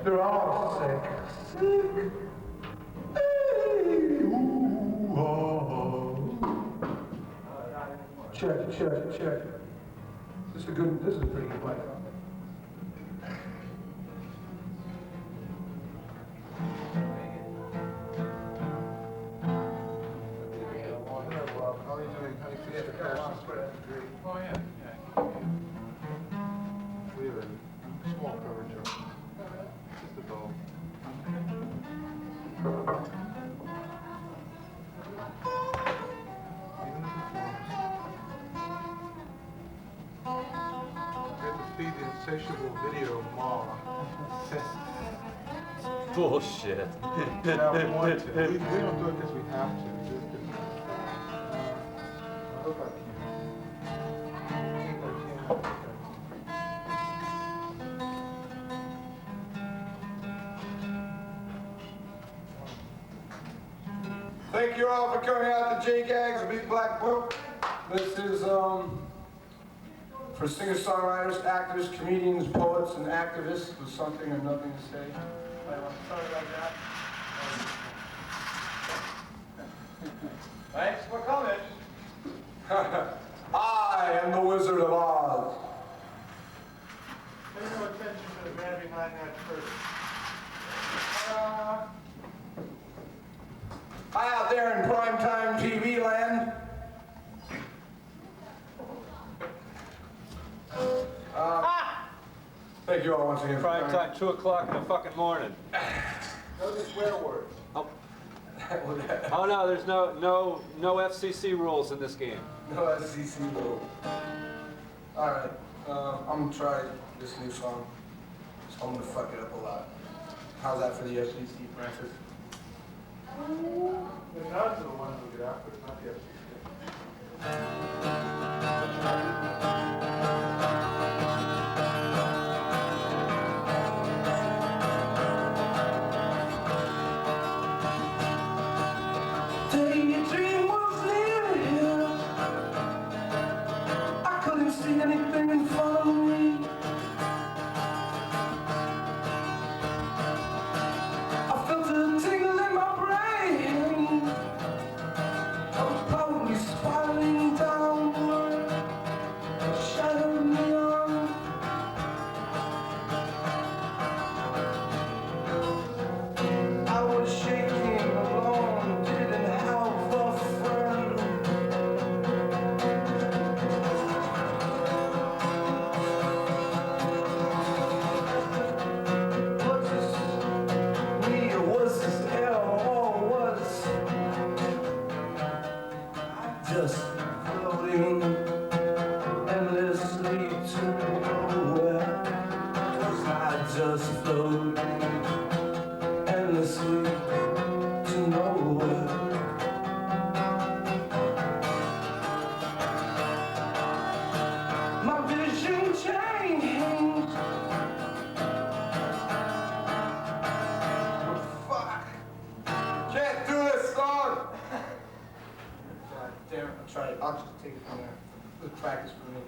They're all sick. Sick. Hey, ooh, oh. Check. This is a pretty good play. How are you doing? How do you feel? Oh, yeah. We have a small coverage of just a bow. We have to feed the insatiable video Ma. Bullshit. Yeah, we want to. We don't do it because we have to. I hope I Thank you all for coming out to J-Gags, the Big Black Book. This is for singer-songwriters, actors, comedians, poets, and activists with something or nothing to say. Sorry about that. Thanks for coming. I am the Wizard of Oz. pay no attention to the man behind that curtain. Hi out there in primetime TV land. Thank you all once again. Prime time, 2 o'clock in the fucking morning. Those are swear words. Oh. Oh no, there's no FCC rules in this game. No FCC rule. All right, I'm gonna try this new song. So I'm gonna fuck it up a lot. How's that for the FCC, Francis? The nuns are the ones who get after it, not the FCC. Daydream was near here. I couldn't see anything in front of me. I felt a tingle in my brain. I was probably spiraling downward. A shadow neon. I was shaking alone, didn't have a friend. Was this me or was this hell or was I just floating endlessly to nowhere? Was I just floating endlessly to nowhere? My vision changed. Fuck. Can't do this song. God damn it, I'll try it. I'll just take it from there. Good practice for me.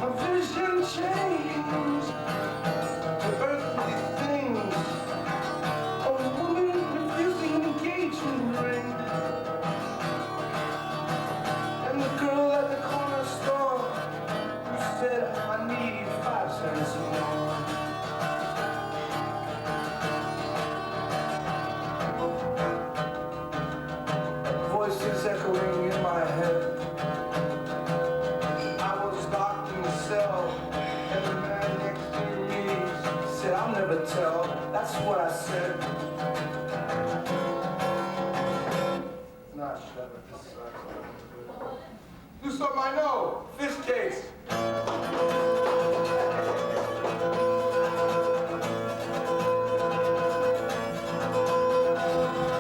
My vision changed to earthly things. A woman refusing an engagement ring. And the girl at the corner store who said, I need 5 cents more. Voices echoing in my head. I was locked in the cell, and the man next to me said, I'll never tell. That's what I said. Nah, shut up. This sucks. Do something I know. Fish case.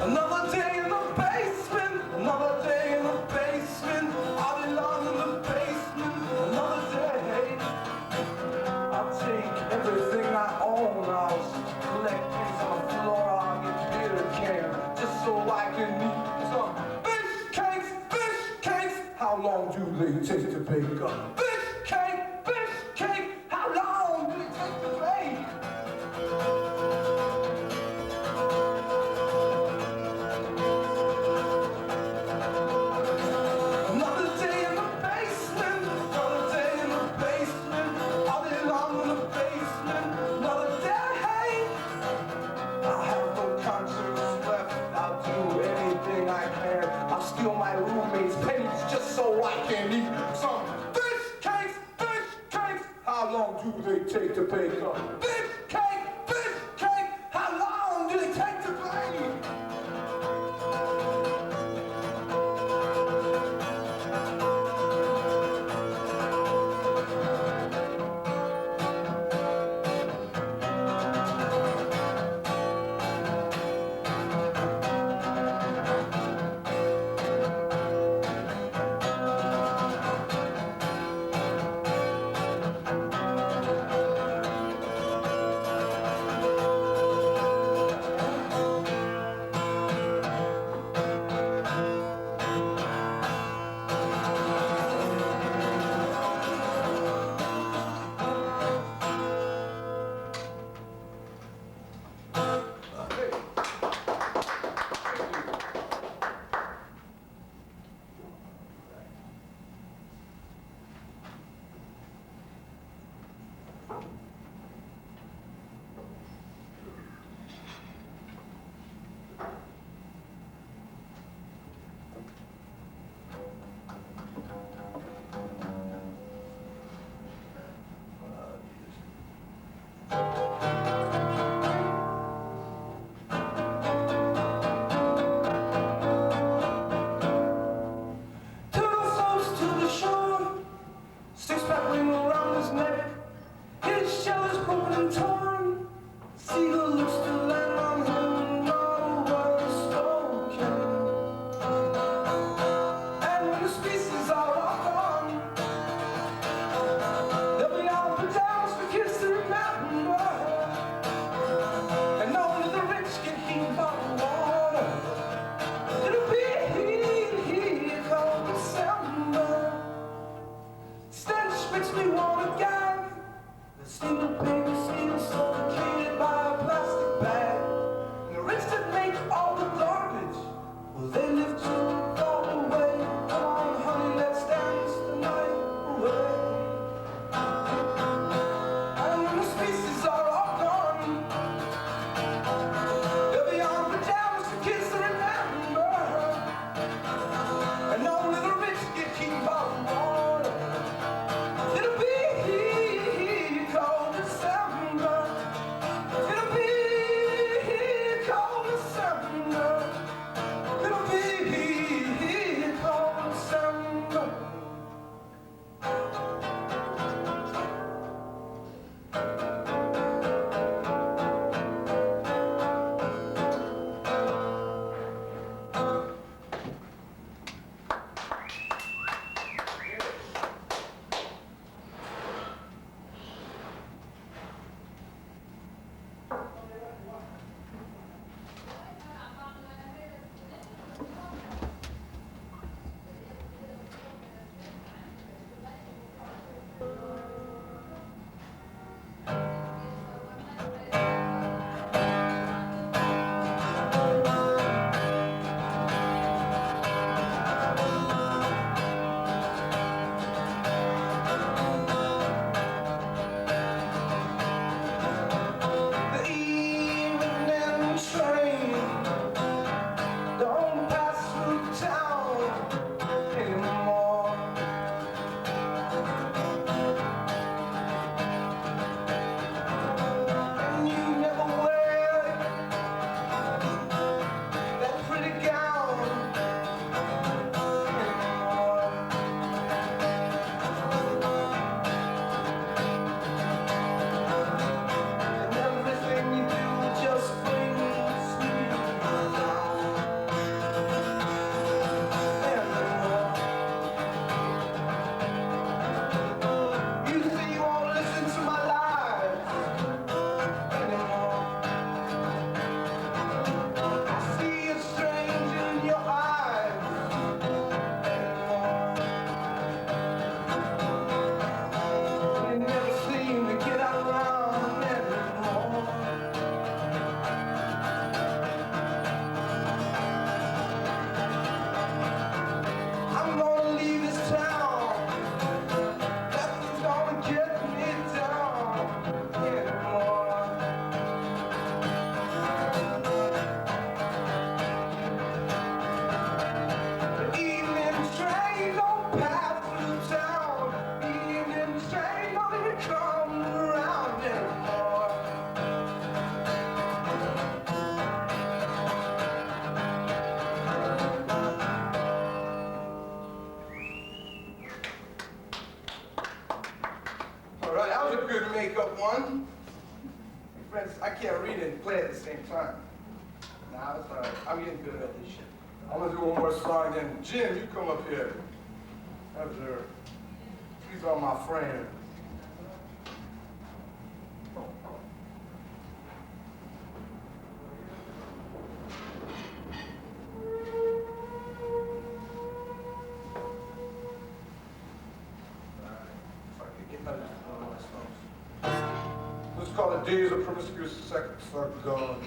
Another day in the basement. Another day in the basement. I belong in the basement. Another day. I'll take everything I own. I'll collect things on the floor. I'll get beer can just so I can eat some fish cakes. Fish cakes. How long do they take to bake? Fish cake. Fish cake. How long do they take to bake? take to bake? Beefcake, how long did it take to bake? Francis, I can't read and play at the same time. Nah, that's all right. I'm getting good at this shit. I'm gonna do one more song, then Jim, you come up here. After. These are my friends. Let's call it Days of Promiscuous Sex Are Gone.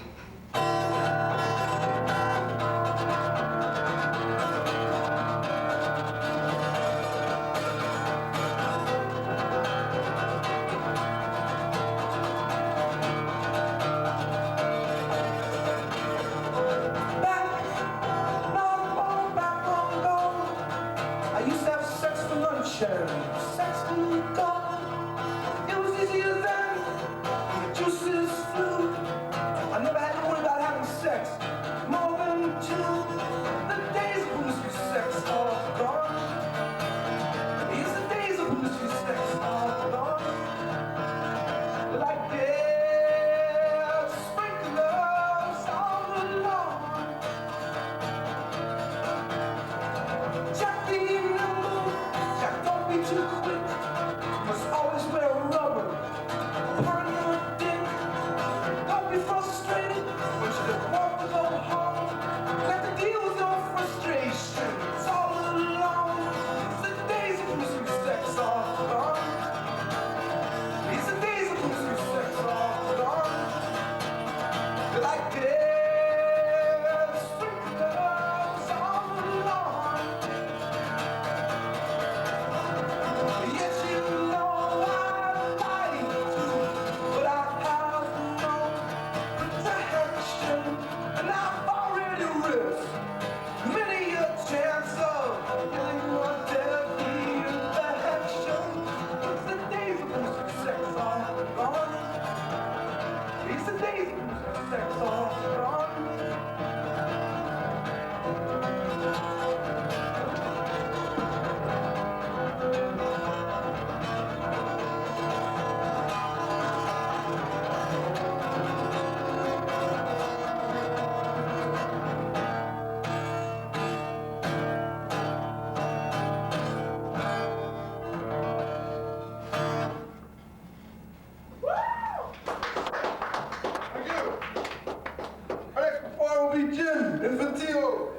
Infantino!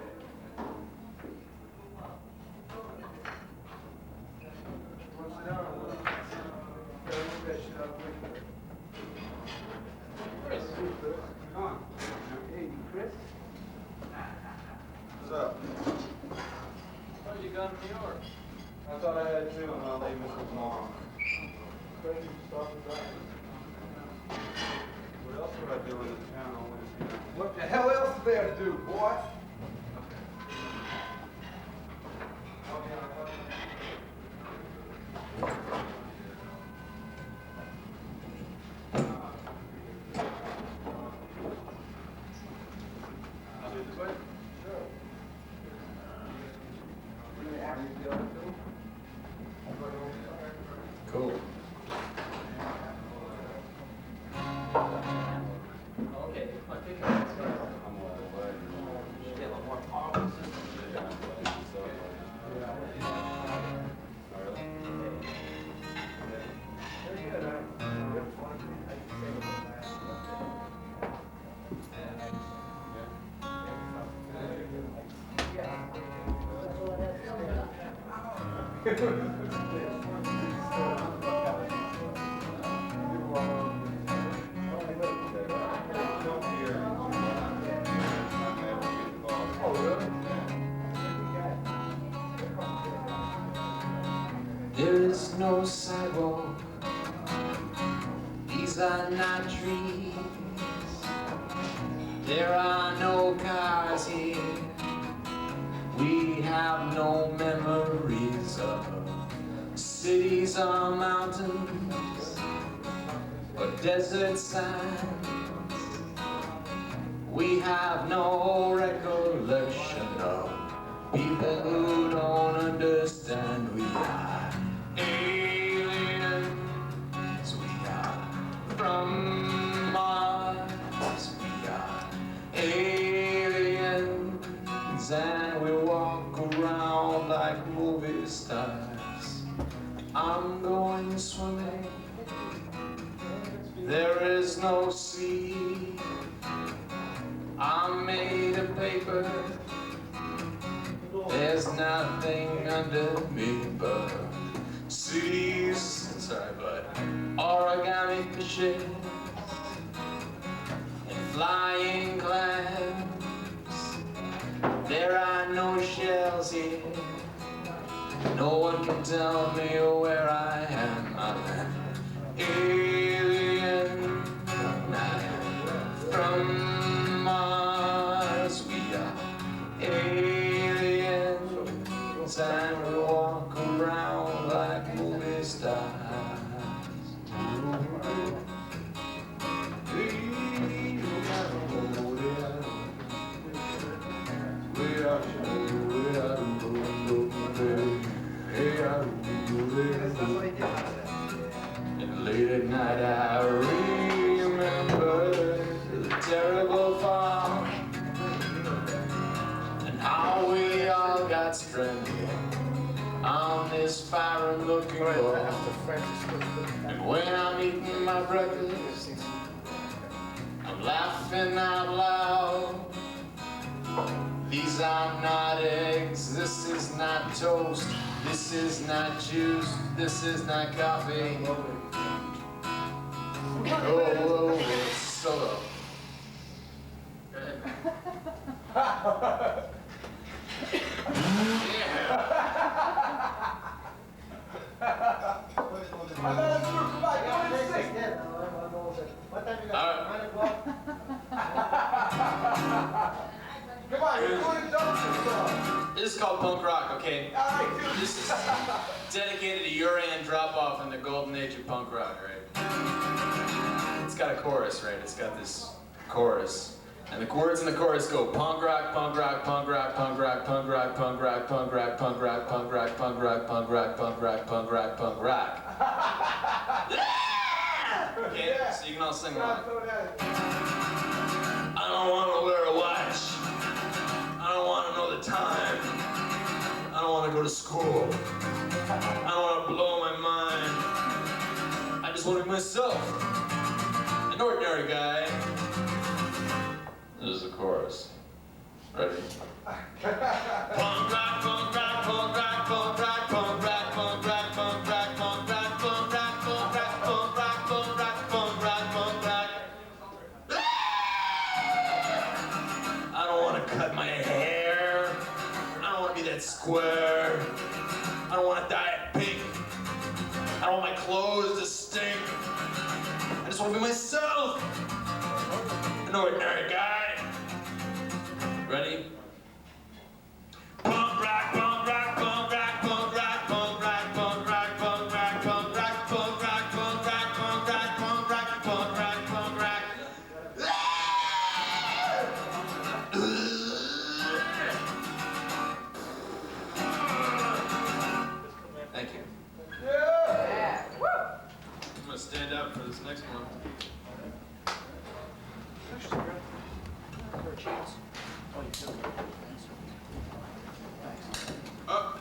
Hey, Chris. What's up? Why you gone to New York? I thought I had two, and I'll leave Mrs. Mom. What else would I do in the town? What the hell else is there to do, boy? Cool. Okay, my picture is get a little more power. There is no sidewalk, these are not trees. There are no cars here, we have no memories of cities or mountains or desert signs. We have no recollection of people who don't understand. We are aliens, we are from Mars. and we walk around like movie stars. I'm going swimming, there is no sea. I'm made of paper, there's nothing under me but cities, sorry bud, origami fishes and flying clams. There are no shells here, no one can tell me where I am. I'm an alien, from Mars. We are aliens and we walk around like movie stars. And late at night I remember the terrible fall and how we all got stranded on this foreign-looking wall. And when I'm eating my breakfast, I'm laughing out loud. These are not eggs, this is not toast, this is not juice, this is not coffee. Oh, solo. Go ahead. Come on, you're doing it, don't you? This is called punk rock, okay? Alright, dude. This is dedicated to Urian drop-off in the golden age of punk rock, right? It's got a chorus, right? It's got this chorus. And the words in the chorus go punk rock, punk rock, punk rock, punk rock, punk rock, punk rock, punk rock, punk rock, punk rock, punk rock, punk rock, punk rock, punk rock, punk rock. Okay, so you can all sing along. I don't want to wear a watch. I don't want to know the time. I don't want to go to school. I don't want to blow my mind. I just want to be myself. An ordinary guy. This is the chorus. Ready? Punk rock, punk rock, punk rock, punk rock, punk rock, punk rock, punk rock, punk rock, punk rock, punk rock, punk rock, punk rock, punk rock, punk rock, punk rock. I don't want to cut my hair. I don't want to be that square. I don't want to dye it pink. I don't want my clothes to stink. I just want to be myself. An ordinary guy. Ready? Punk rock, punk rock, punk rock, punk rock, punk rock, punk rock, punk rock, punk rock, punk rock, punk rock, punk rock, punk rock, punk rock, punk rock. Thank you. Yeah. I'm gonna stand up for this next one. Up.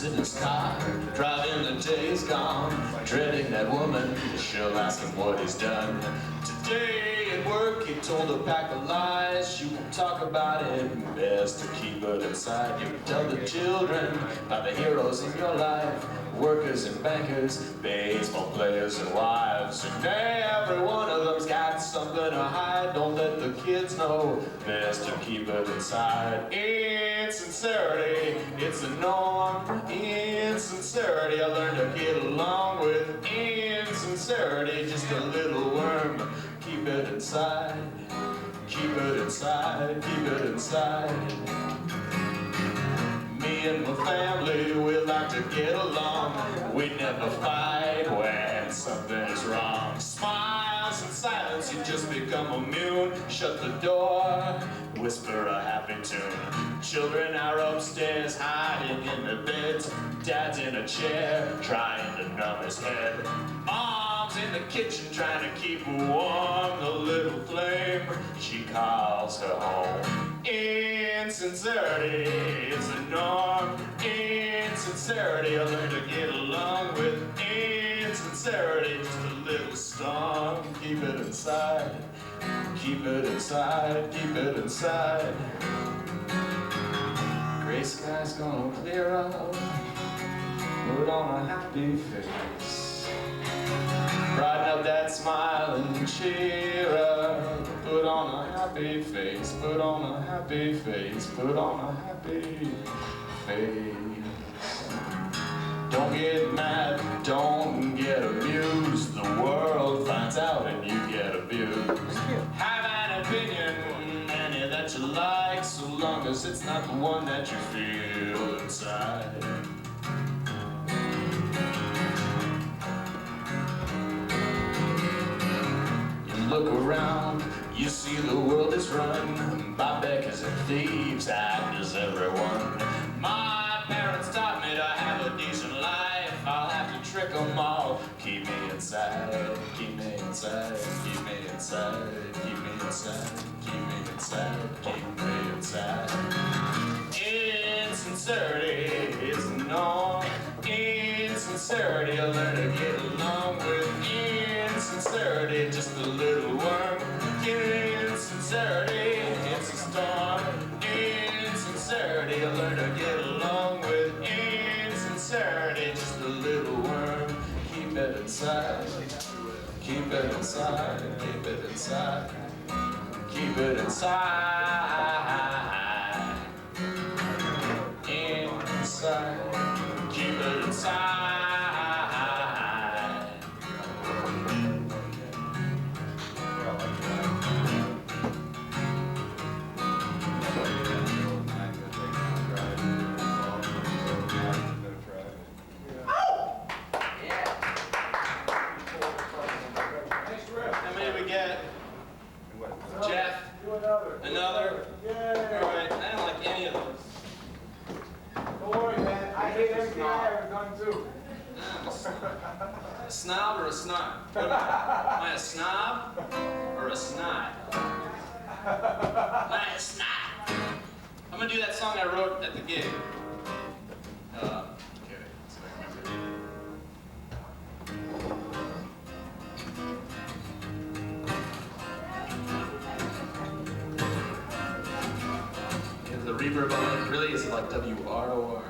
In his car, driving the days gone, dreading that woman, she'll ask him what he's done. Today at work, he told a pack of lies. You won't talk about it, best to keep it inside. You tell the children about the heroes in your life, workers and bankers, baseball players and wives. And every one of them's got something to hide. Don't let the kids know, best to keep it inside. Insincerity, it's a norm. Insincerity, I learned to get along with. Insincerity, just a little worm. Keep it inside, keep it inside, keep it inside. Me and my family, we like to get along. We never fight when something is wrong. Smiles and silence, you just become immune. Shut the door, whisper a happy tune. Children are upstairs hiding in their beds. Dad's in a chair trying to numb his head. Mom's in the kitchen trying to keep warm the little flame she calls her home. Insincerity is the norm. Insincerity, I learned to get along with. Insincerity, just a little storm. Keep it inside, keep it inside, keep it inside. Gray sky's gonna clear up. Put on a happy face. Brighten up that smile and cheer up. Put on a happy face. Put on a happy face. Put on a happy face. Don't get mad, don't get amused. The world finds out and you get abused. Have an opinion, any that you like, so long as it's not the one that you feel inside. Look around, you see the world is run by beggars and thieves, act as everyone. My parents taught me to have a decent life. I'll have to trick them all. Keep me inside, keep me inside, keep me inside, keep me inside, keep me inside, keep me inside. Insincerity is the norm. Insincerity, I learn to get along with. Insincerity, just a little worm. Insincerity, it's a storm. Insincerity, I learn to get along with. Insincerity, just a little worm. Keep it inside, keep it inside, keep it inside, keep it inside. Inside, keep it inside. Jeff? Another? Yeah. Alright, I don't like any of those. Don't worry, man. I hate everything I ever done too. A snob or a snot? Am I a snob or a snot? Am I a snot? I'm gonna do that song I wrote at the gig. Okay, so I remember. The reverb on it really is like WROR.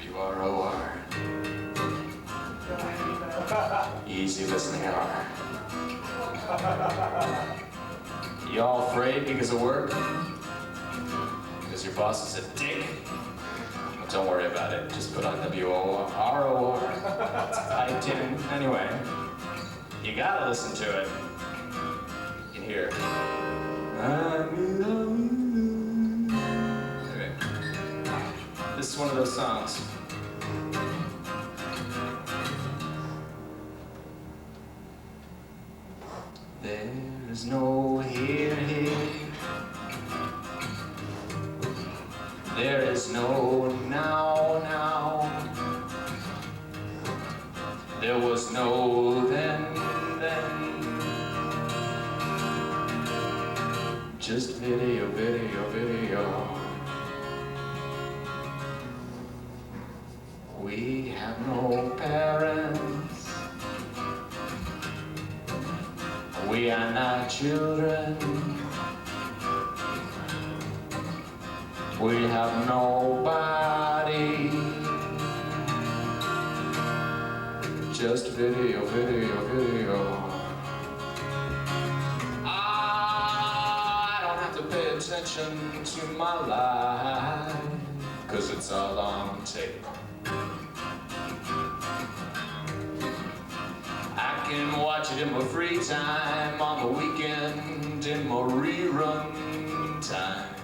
WROR. Easy listening hour. Y'all afraid because of work? Because your boss is a dick? Well, don't worry about it. Just put on WROR. It's typed in. Anyway, you gotta listen to it. You can hear it. This is one of those songs. There is no here. There is no now. There was no then. Just video. We have no parents. We are not children. We have nobody. Just video. I don't have to pay attention to my life, 'cause it's all on tape. I can watch it in my free time, on the weekend, in my rerun time.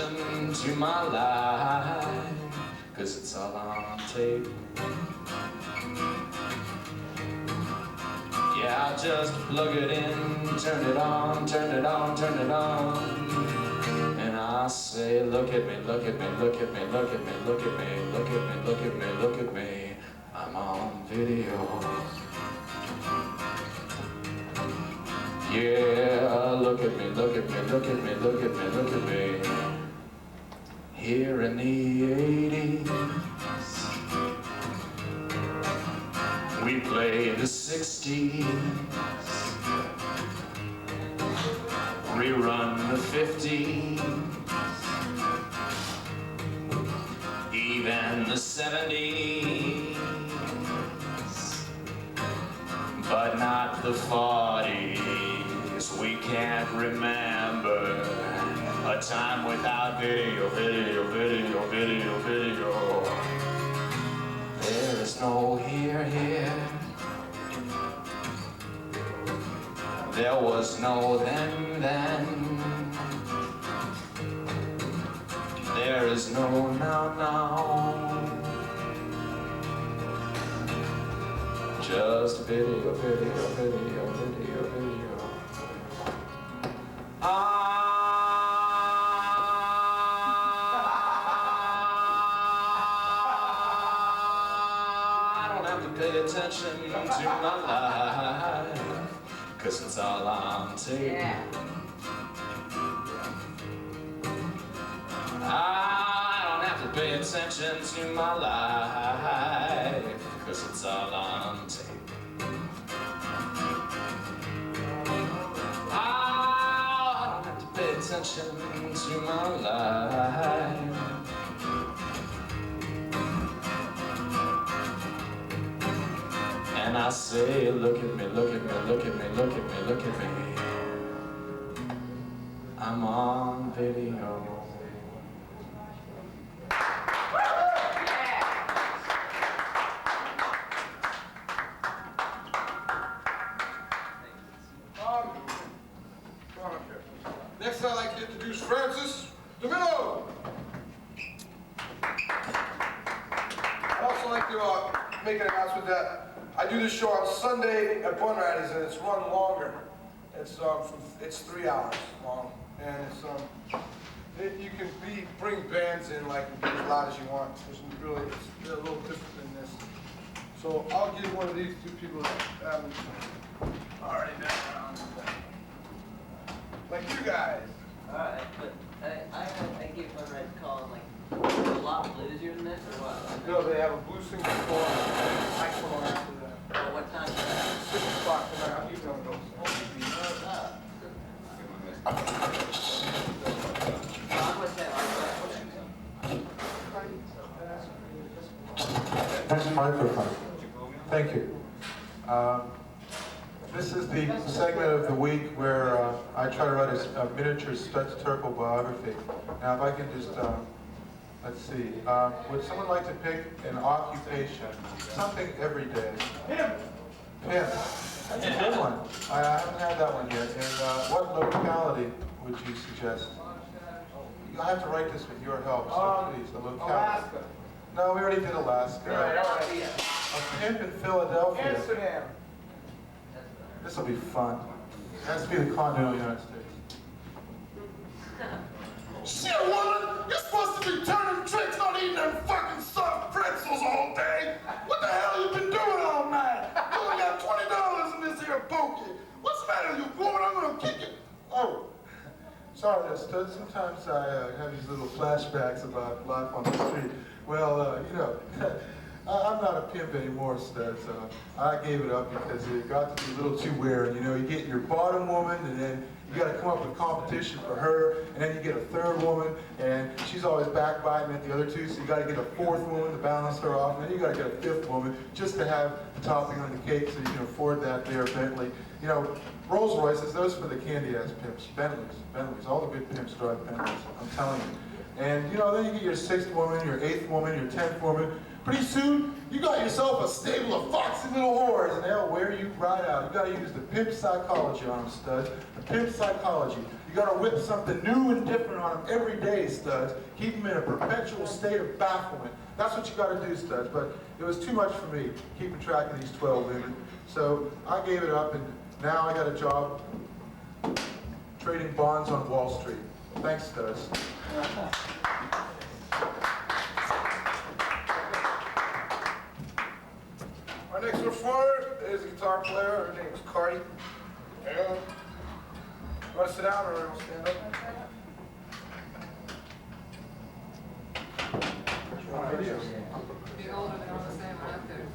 attention to my life, 'cause it's all on tape. Yeah, I just plug it in, turn it on, turn it on, turn it on. And I say, look at me, look at me, look at me, look at me, look at me, look at me, look at me, look at me. I'm on video. Yeah, look at me, look at me, look at me, look at me, look at me. Here in the 80s, we played the 60s, rerun the 50s, even the 70s, but not the 40s. We can't remember a time without video, video, video, video, video. There is no here, here. There was no then. There is no now. Just video, video, video, video, video. I don't have to pay attention to my life, 'cause it's all on tape. Yeah. I don't have to pay attention to my life, 'cause it's all on tape. Pay attention to my life. And I say, look at me, look at me, look at me, look at me, look at me. I'm on video. Next, I'd like to introduce Francis DiMenno. I'd also like to make an announcement that I do this show on Sunday at Bunratty's, and it's run longer. It's 3 hours long, and you can bring bands in like and be as loud as you want. It's a little different than this. So I'll give one of these two people that already been around. Like you guys. Alright, but I gave one right call and like a lot bluesier than this or what? No, they have a blue single before, nice one after that. Oh, what time is that? 6 o'clock tonight, I'll keep going. I'm gonna say Next microphone. Thank you. This is the segment of the week where I try to write a miniature statistical biography. Now, if I can just, let's see. Would someone like to pick an occupation? Something everyday. Pimp. That's a good one. I haven't had that one yet. And what locality would you suggest? You'll have to write this with your help, so please, the locality. Alaska. No, we already did Alaska. Philadelphia. A pimp in Philadelphia. Amsterdam. This will be fun. It has to be the continental United States. Shit, woman! You're supposed to be turning tricks, not eating them fucking soft pretzels all day. What the hell you been doing all night? You only got $20 in this here pokey. What's the matter with you, woman? I'm gonna kick you. Oh, sorry, Stud. Sometimes I have these little flashbacks about life on the street. Well, you know, I'm not a pimp anymore, Stud, so I gave it up because it got to be a little too weird. You know, you get your bottom woman, and then you got to come up with competition for her, and then you get a third woman, and she's always backbiting at the other two, so you got to get a fourth woman to balance her off, and then you got to get a fifth woman just to have the topping on the cake so you can afford that there Bentley. You know, Rolls Royces, those for the candy-ass pimps. Bentleys, all the good pimps drive Bentleys, I'm telling you. And, you know, then you get your sixth woman, your eighth woman, your 10th woman. Pretty soon, you got yourself a stable of foxy little whores, and they'll wear you right out. You got to use the pimp psychology on them, Stud. The pimp psychology. You got to whip something new and different on them every day, studs. Keep them in a perpetual state of bafflement. That's what you got to do, studs. But it was too much for me, keeping track of these 12 women. So I gave it up, and now I got a job trading bonds on Wall Street. Thanks, studs. Our next performer is a guitar player. Her name is Carty. And you want to sit down or you want to stand up? Be older than all the same one up there.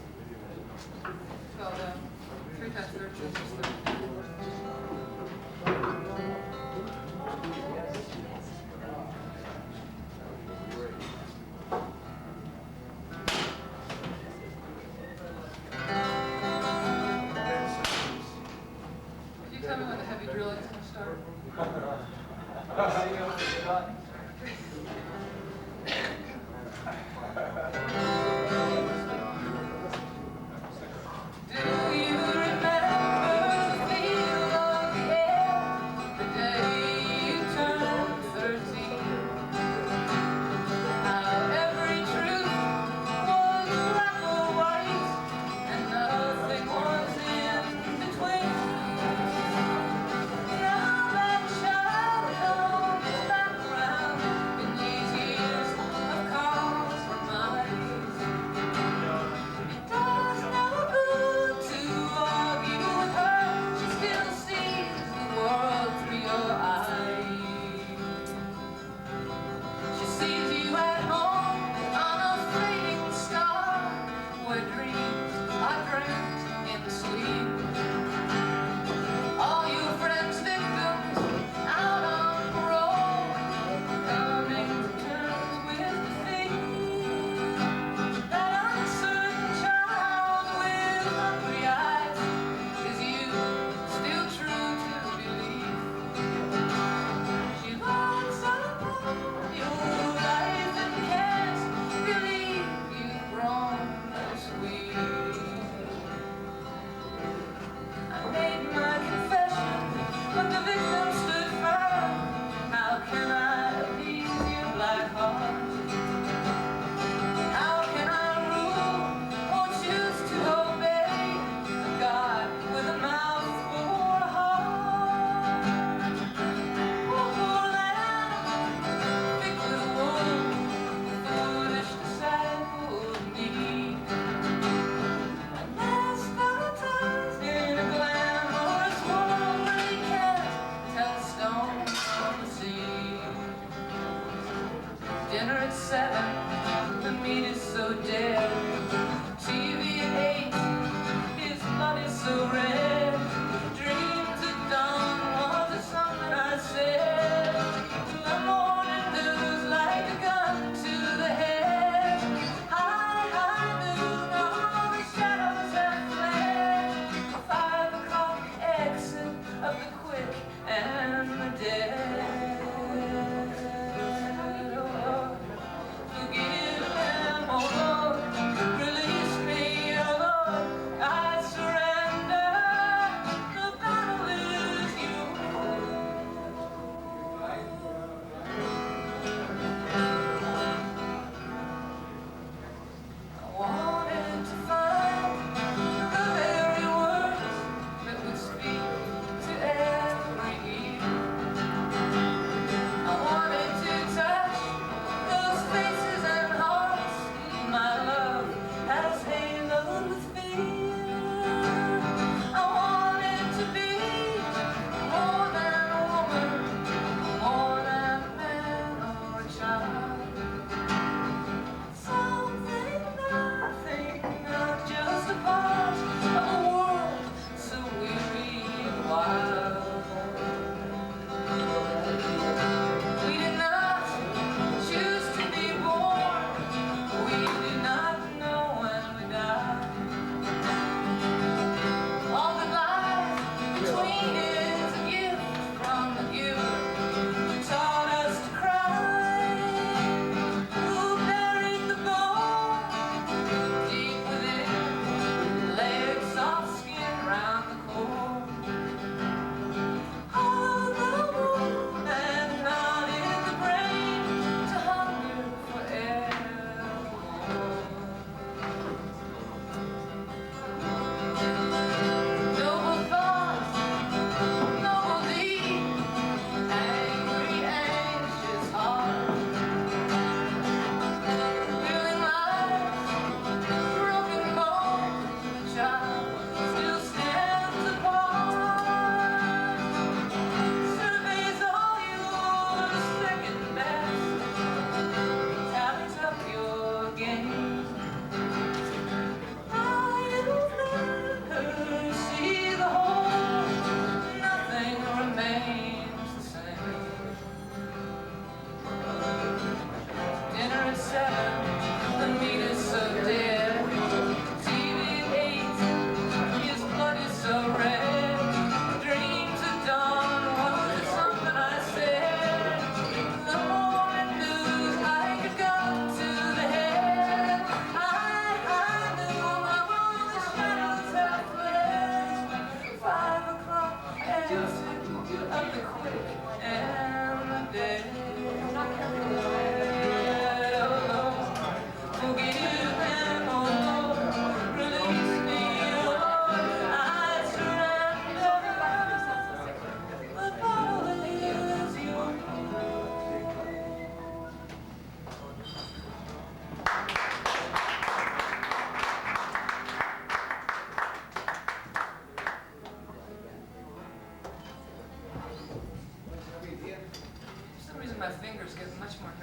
It's called 3 times 13 is 32. Could you tell me when the heavy drill is going to start?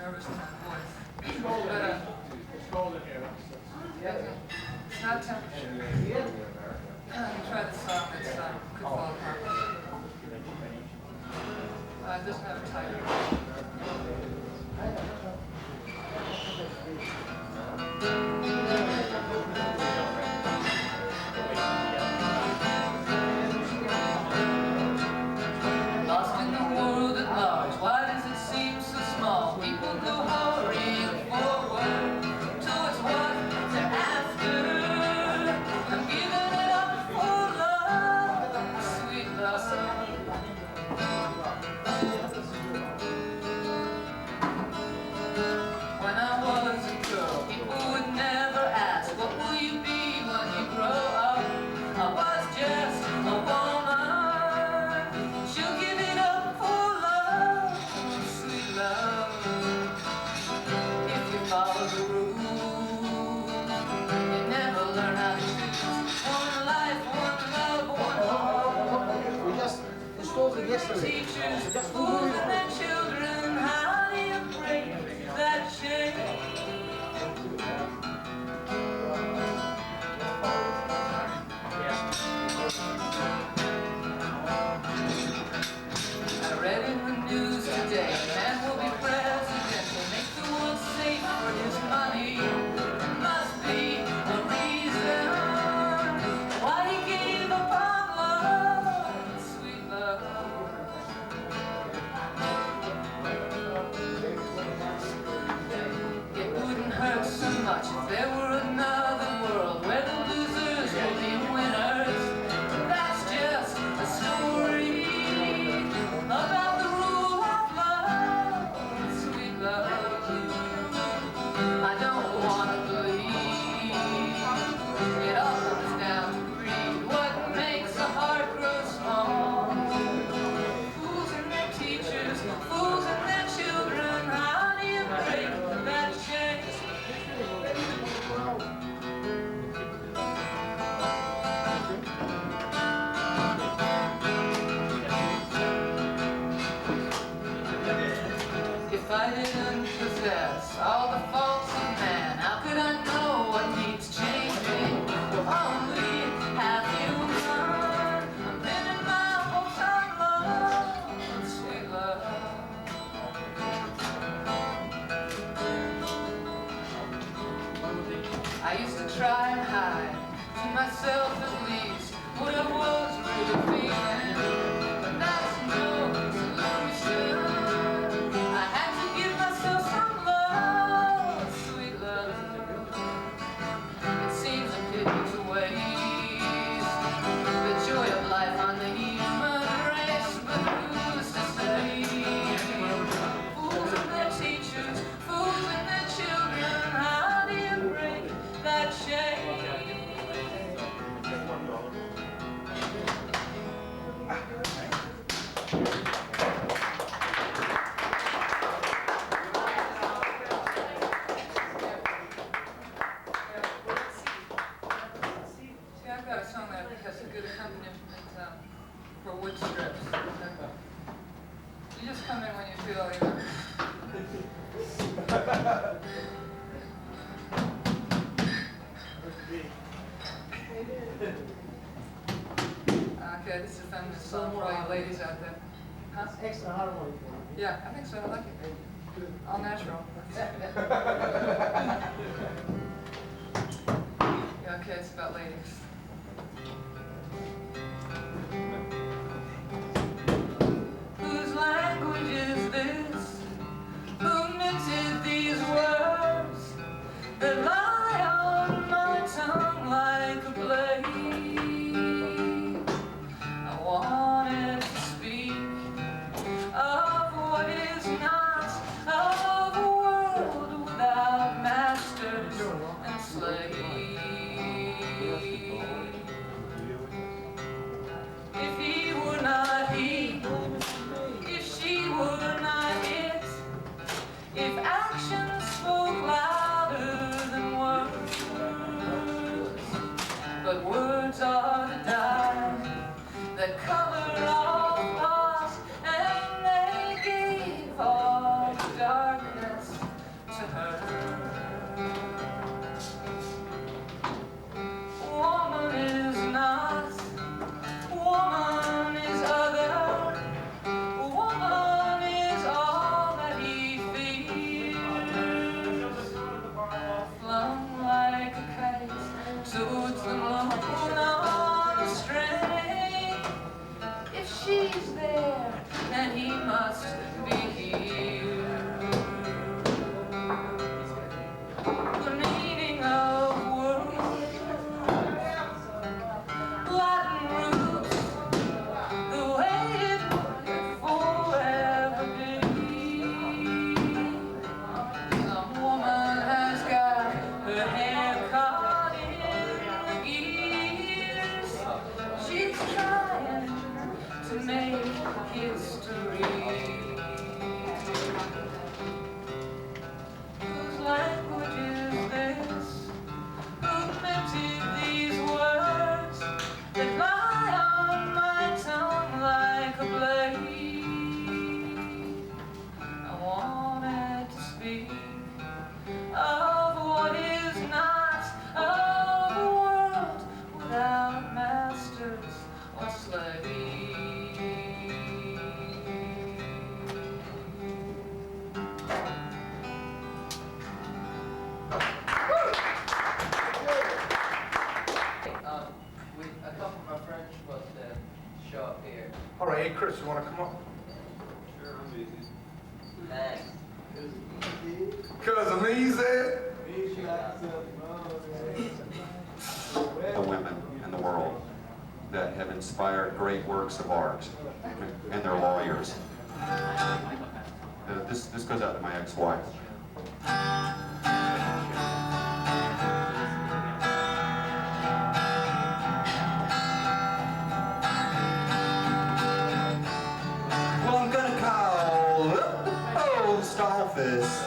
nervous in my voice. It's cold in here. It's cold in here. It's not temperature. You try the sock, it's could fall apart. It doesn't have a tighter. Lost in the world at large, why does it seem so small? People go hurrying forward towards what they're after. I'm giving it up for love, sweet love. When I was a girl, people would never ask, what will you be when you grow up? I was just a woman. She'll give it up for love, sweet love. If you follow the rules, you never learn how to choose. One life, one love, one heart. We just installed it yesterday. Teachers, fools and their children, how do you break that chain? I read in the news today, a man will be president, will make the world safe for his money. There must be a reason why he gave up on love, sweet love. It wouldn't hurt so much if there were another world where the losers would be winners. That's just a story about the rule of love, sweet love. I don't want to believe it all comes down to greed. What makes a heart grow small? Fools and their teachers, fools and their children, how do you break that chain? If I didn't possess all the faults of man, how could I know what needs changing? Only have you learned. I'm pinning my hopes on love, sweet love. I used to try and hide to myself at least what I was really feeling, but that's no solution. I had to give myself some love, sweet love. It seems a pity to waste the joy of life on the human race, but who's to say? Fools and their teachers, fools and their children, how do you break that chain? See, I've got a song that has a good accompaniment for wood strips. You just come in when you feel you're... Okay, this is a feminist song for all you ladies out there. Huh? Extra harmony. Yeah, I think so. I like it. All natural. Yeah, okay, it's about ladies. Whose language is this? Who knitted these words that lie on my tongue like a blade? I wanted to speak of what is not, of a world without masters and slaves. If he were not he, if she were not it, if actions spoke louder than words, but words are the dye that color all past, and they give all the darkness soothes the moon on a string. If she's there, then he must be here. The meaning of words, Latin roots, the way it would forever be. Some woman has got her hair caught in the gears. She's trying to make history. Whose language is this? Who invented these words that lie on my tongue like a blade? I wanted to speak of what is not, of a world without masters or slaves. A couple of my friends are supposed to show up here. All right, hey Chris, you want to come up? Sure, I'm easy. Thanks. Cause I'm easy. The women in the world that have inspired great works of art, and their lawyers. This goes out to my ex-wife. Well, I'm gonna call up the post office.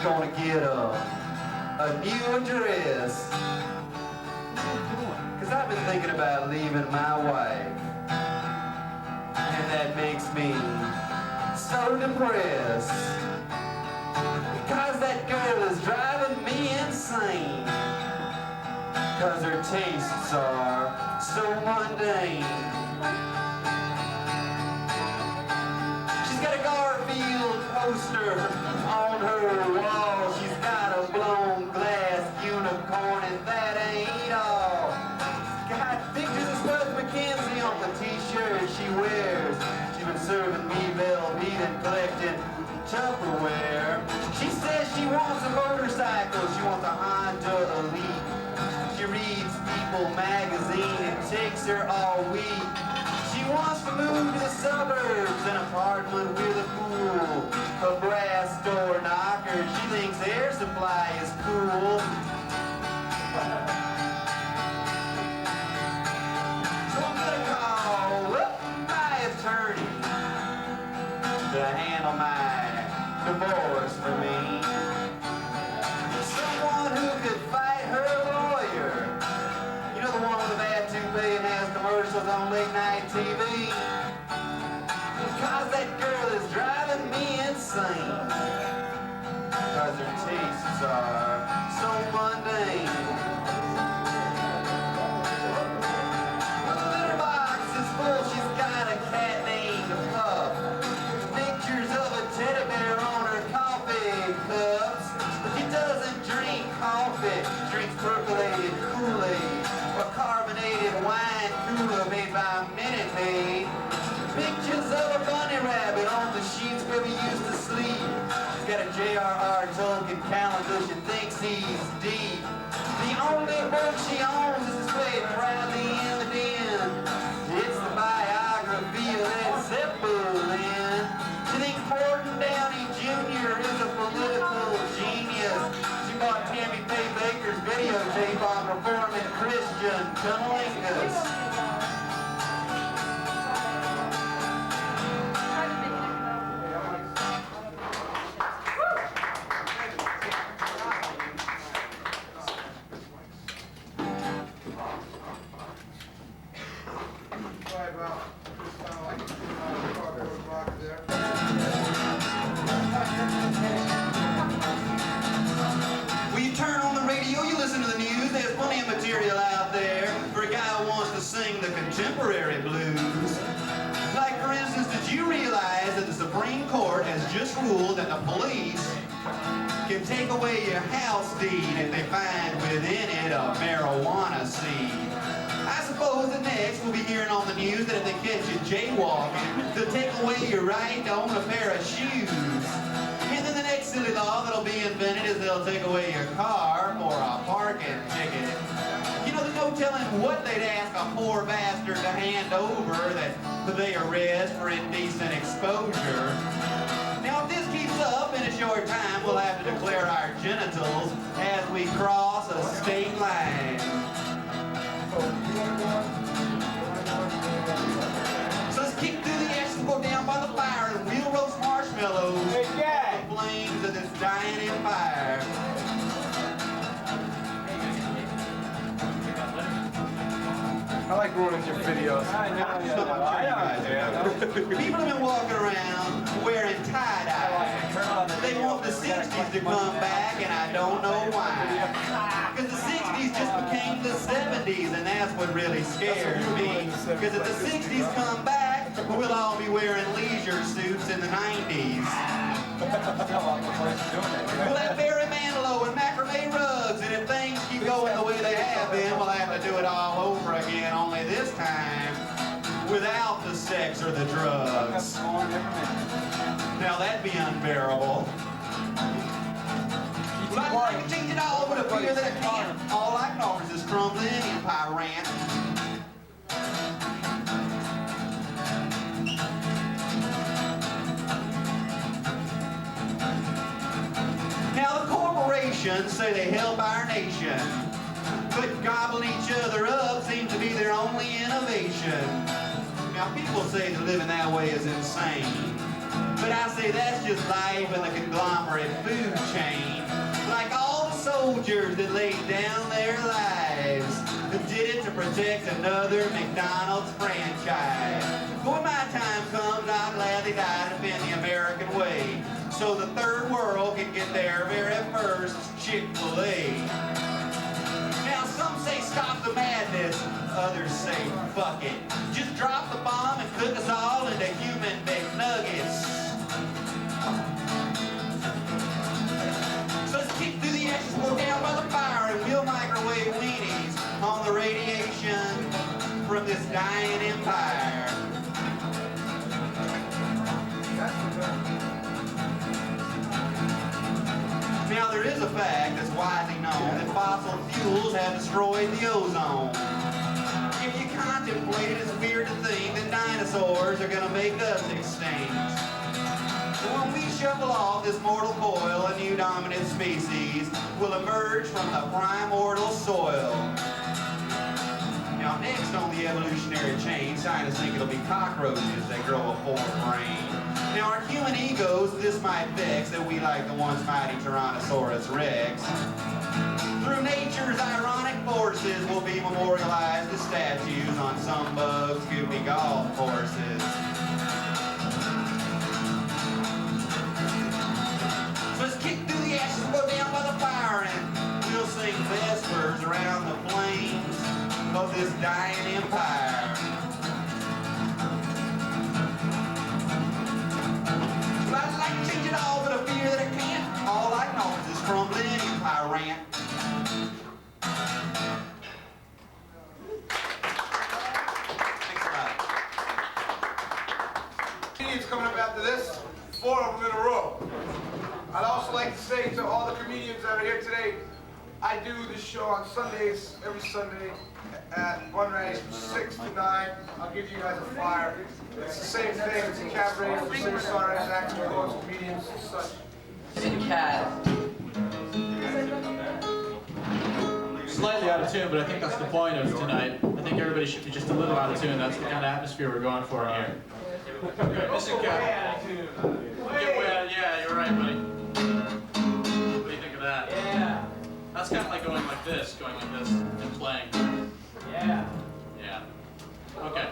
Gonna get a new address. Cause I've been thinking about leaving my wife. And that makes me so depressed. Because that girl is driving me insane. Cause her tastes are so mundane. She's got a Garfield poster on her wall. She's got a blown glass unicorn, and that ain't all. Got pictures of Spud McKenzie on the t-shirt she wears. She's been serving me Velveeta and collecting Tupperware. She says she wants a motorcycle. She wants a Honda Elite. She reads People magazine. It takes her all week. She wants to move to the suburbs, an apartment with a pool, a brass door knocker. She thinks air supply is cool. So I'm gonna call up my attorney to handle my divorce for me. Someone who could fight her lawyer. You know, the one with the bad toupee and has commercials on late night TV. Because that girl is driving me insane. Because her tastes are so mundane. Well, the litter box is full. She's got a cat named Puff. Pictures of a teddy bear on her coffee cups. But she doesn't drink coffee. She drinks percolated Kool-Aid or carbonated wine cooler made by Minute Maid. Pictures of a bunny rabbit on the sheets where we used to sleep. She's got a J.R.R. Tolkien calendar. She thinks he's deep. The only book she owns is displayed proudly in the den. It's the biography of Led Zeppelin. She thinks Morton Downey Jr. is a political genius. She bought Tammy Faye Baker's videotape on performing Christian cunnilingus. Sorry about this kind of like cardboard box there. When you turn on the radio, you listen to the news, there's plenty of material out there for a guy who wants to sing the contemporary blues. Like, for instance, did you realize that the Supreme Court has just ruled that the police can take away your house deed if they find within it a marijuana seed. I suppose the next we'll be hearing on the news that if they catch you jaywalking, they'll take away your right to own a pair of shoes. And then the next silly law that'll be invented is they'll take away your car for a parking ticket. You know, there's no telling what they'd ask a poor bastard to hand over that they arrest for indecent exposure. Now, if this keeps up, in a short time, we'll have to declare our genitals as we cross a state line. So let's kick through the ashes, go down by the fire, and we'll roast marshmallows on the flames of this dying empire. I like ruining your videos. People have been walking around wearing tie-dye. They want the 60s to come back, and I don't know why. Because the 60s just became the 70s, and that's what really scares me. Because if the 60s come back, we'll all be wearing leisure suits in the 90s. We'll have Barry Manilow and macrame rugs, and if things keep going the way they have been, we'll have to do it all over again, only this time without the sex or the drugs. Now that'd be unbearable. Well, I'd like to change it all, but I fear that I can't. All I can offer is this crumbling empire rant. Now the corporations say they help our nation, but gobbling each other up seems to be their only innovation. Now people say that living that way is insane, but I say that's just life in the conglomerate food chain. Like all the soldiers that laid down their lives, who did it to protect another McDonald's franchise. But when my time comes, I'll gladly die to defend the American way, so the third world can get their very first Chick-fil-A. Now some say stop the madness, others say fuck it. Just drop the bomb and cook us all into human McNuggets. So let's kick through the ashes, go down by the fire, and we'll microwave weenies on the radiation from this dying empire. Now there is a fact that's widely known that fossil fuels have destroyed the ozone. If you contemplate it, it's weird to think that dinosaurs are going to make us extinct. But when we shuffle off this mortal coil, a new dominant species will emerge from the primordial soil. Now next on the evolutionary chain, scientists think it'll be cockroaches that grow a fourth brain. Now our human egos, this might vex that we like the once mighty Tyrannosaurus Rex. Through nature's ironic forces will be memorialized as statues on some bugs' goofy golf courses. So let's kick through the ashes and go down by the fire, and we'll sing vespers around the flames of this dying empire. Well, I'd like to change it all, but I fear that I can't. All I can offer is this crumbling empire rant. Thanks a lot. Comedians coming up after this, 4 of them in a row. I'd also like to say to all the comedians that are here today, I do this show on Sundays, every Sunday at Bun Ray's from 6 to 9. I'll give you guys a flyer. It's the same thing. It's a cabaret for singer-songwriters, actors, poets, comedians, and such. Slightly out of tune, but I think that's the point of tonight. I think everybody should be just a little out of tune. That's the kind of atmosphere we're going for here. Mr. Cat. Yeah, you're right, buddy. What do you think of that? Yeah. That's kind of like going like this, and playing. Yeah. Yeah. Okay.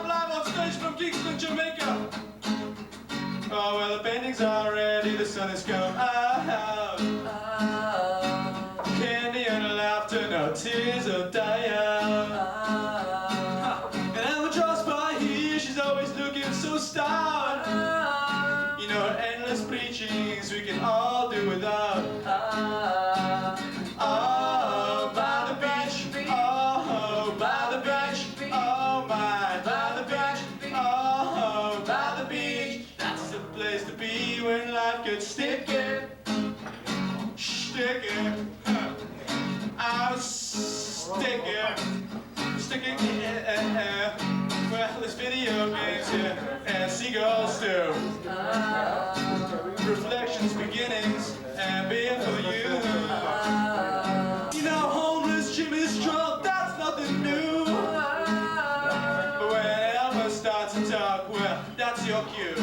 Live on stage from Kingston, Jamaica. Oh, well, the painting's all ready, the sun has come out. Candy and laughter, no tears of die out. And I'm a trust by preachings we can all do without. Oh, by the beach, oh, by the beach, oh my, by the beach, oh, by the beach. That's the place to be when life gets sticky, sticky. I was sticky, well, there's video games here, and seagulls too. Reflections, beginnings, and being for you. You know, homeless Jimmy's drunk, that's nothing new. But when Elmer starts to talk, well, that's your cue.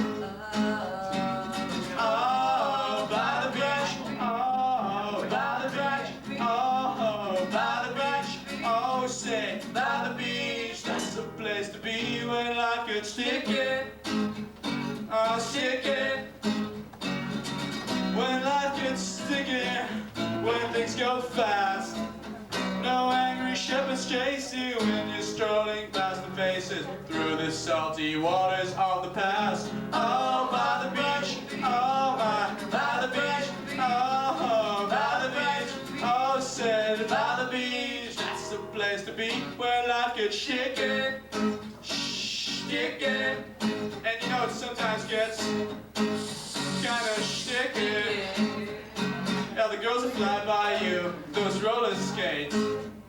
Oh, by the beach, oh, by the beach, oh, by the beach, oh, say, by the beach, that's the place to be when life gets sticky, oh, sticky. When life gets sticky, when things go fast, no angry shepherds chase you when you're strolling past the faces through the salty waters of the past. Oh, by the beach, oh my, by the beach, oh, by the beach, oh, said by the beach, that's the place to be where life gets sticky, sticky, and you know it sometimes gets kind of sticky. Yeah, the girls that fly by you, those roller skates.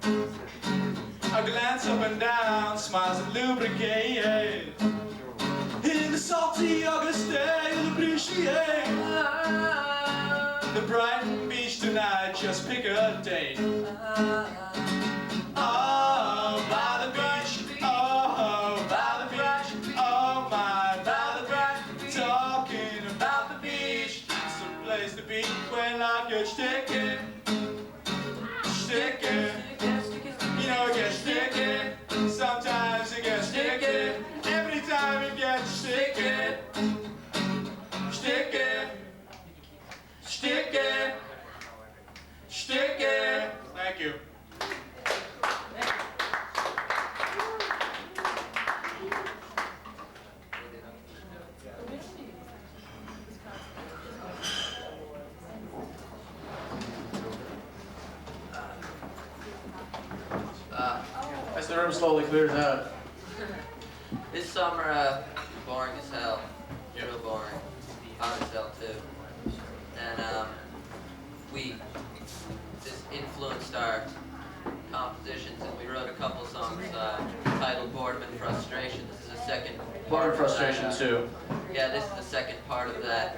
I glance up and down, smiles that lubricate. In the salty August day, you'll appreciate the bright beach tonight, just pick a date. Oh, by the beach, oh, by the beach, oh my, by the beach, talking about the beach, that's the place to be when life gets sticky, sticky. You know it gets sticky, sometimes it gets sticky, every time it gets sticky, sticky, sticky, sticky. Thank you. As the room slowly clears out. This summer, boring as hell. Real boring. Hot as hell too. And we just influenced our compositions, and we wrote a couple songs titled Boredom and Frustration. This is the second part. Boredom Frustration too. Yeah, this is the second part of that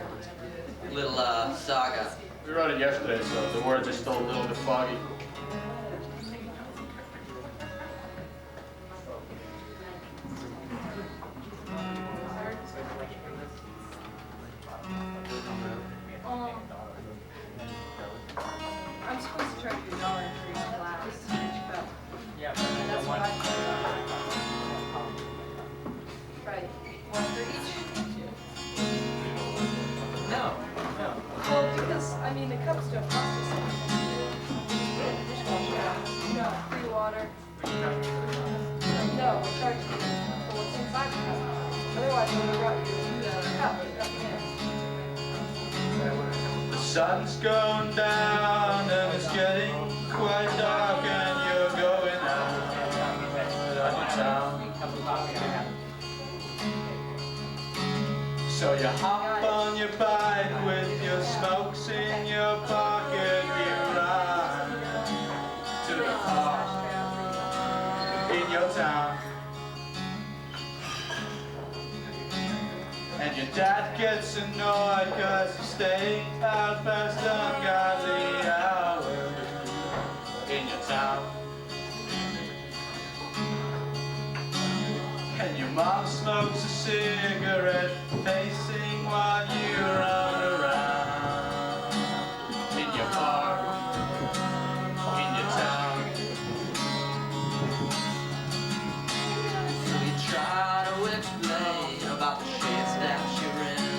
little saga. We wrote it yesterday, so the words are still a little bit foggy. I'm supposed to charge you $1 for each glass, each cup. Yeah, but That's what I Right. One for each? no. Well, because, I mean, the cups don't cost us anything. The dishwasher, no, free water. No, we're charging you for what's inside the cup. Otherwise, we would have brought you the cup, nothing else. The sun's gone down and it's getting quite dark, and you're going out of town. So you hop on your bike with your smokes in your pocket, you ride to the park in your town. And your dad gets annoyed cause you stay out past ungodly hours in your town. And your mom smokes a cigarette, pacing while you run around in your park, in your town. So you try to explain about the shits that you're in,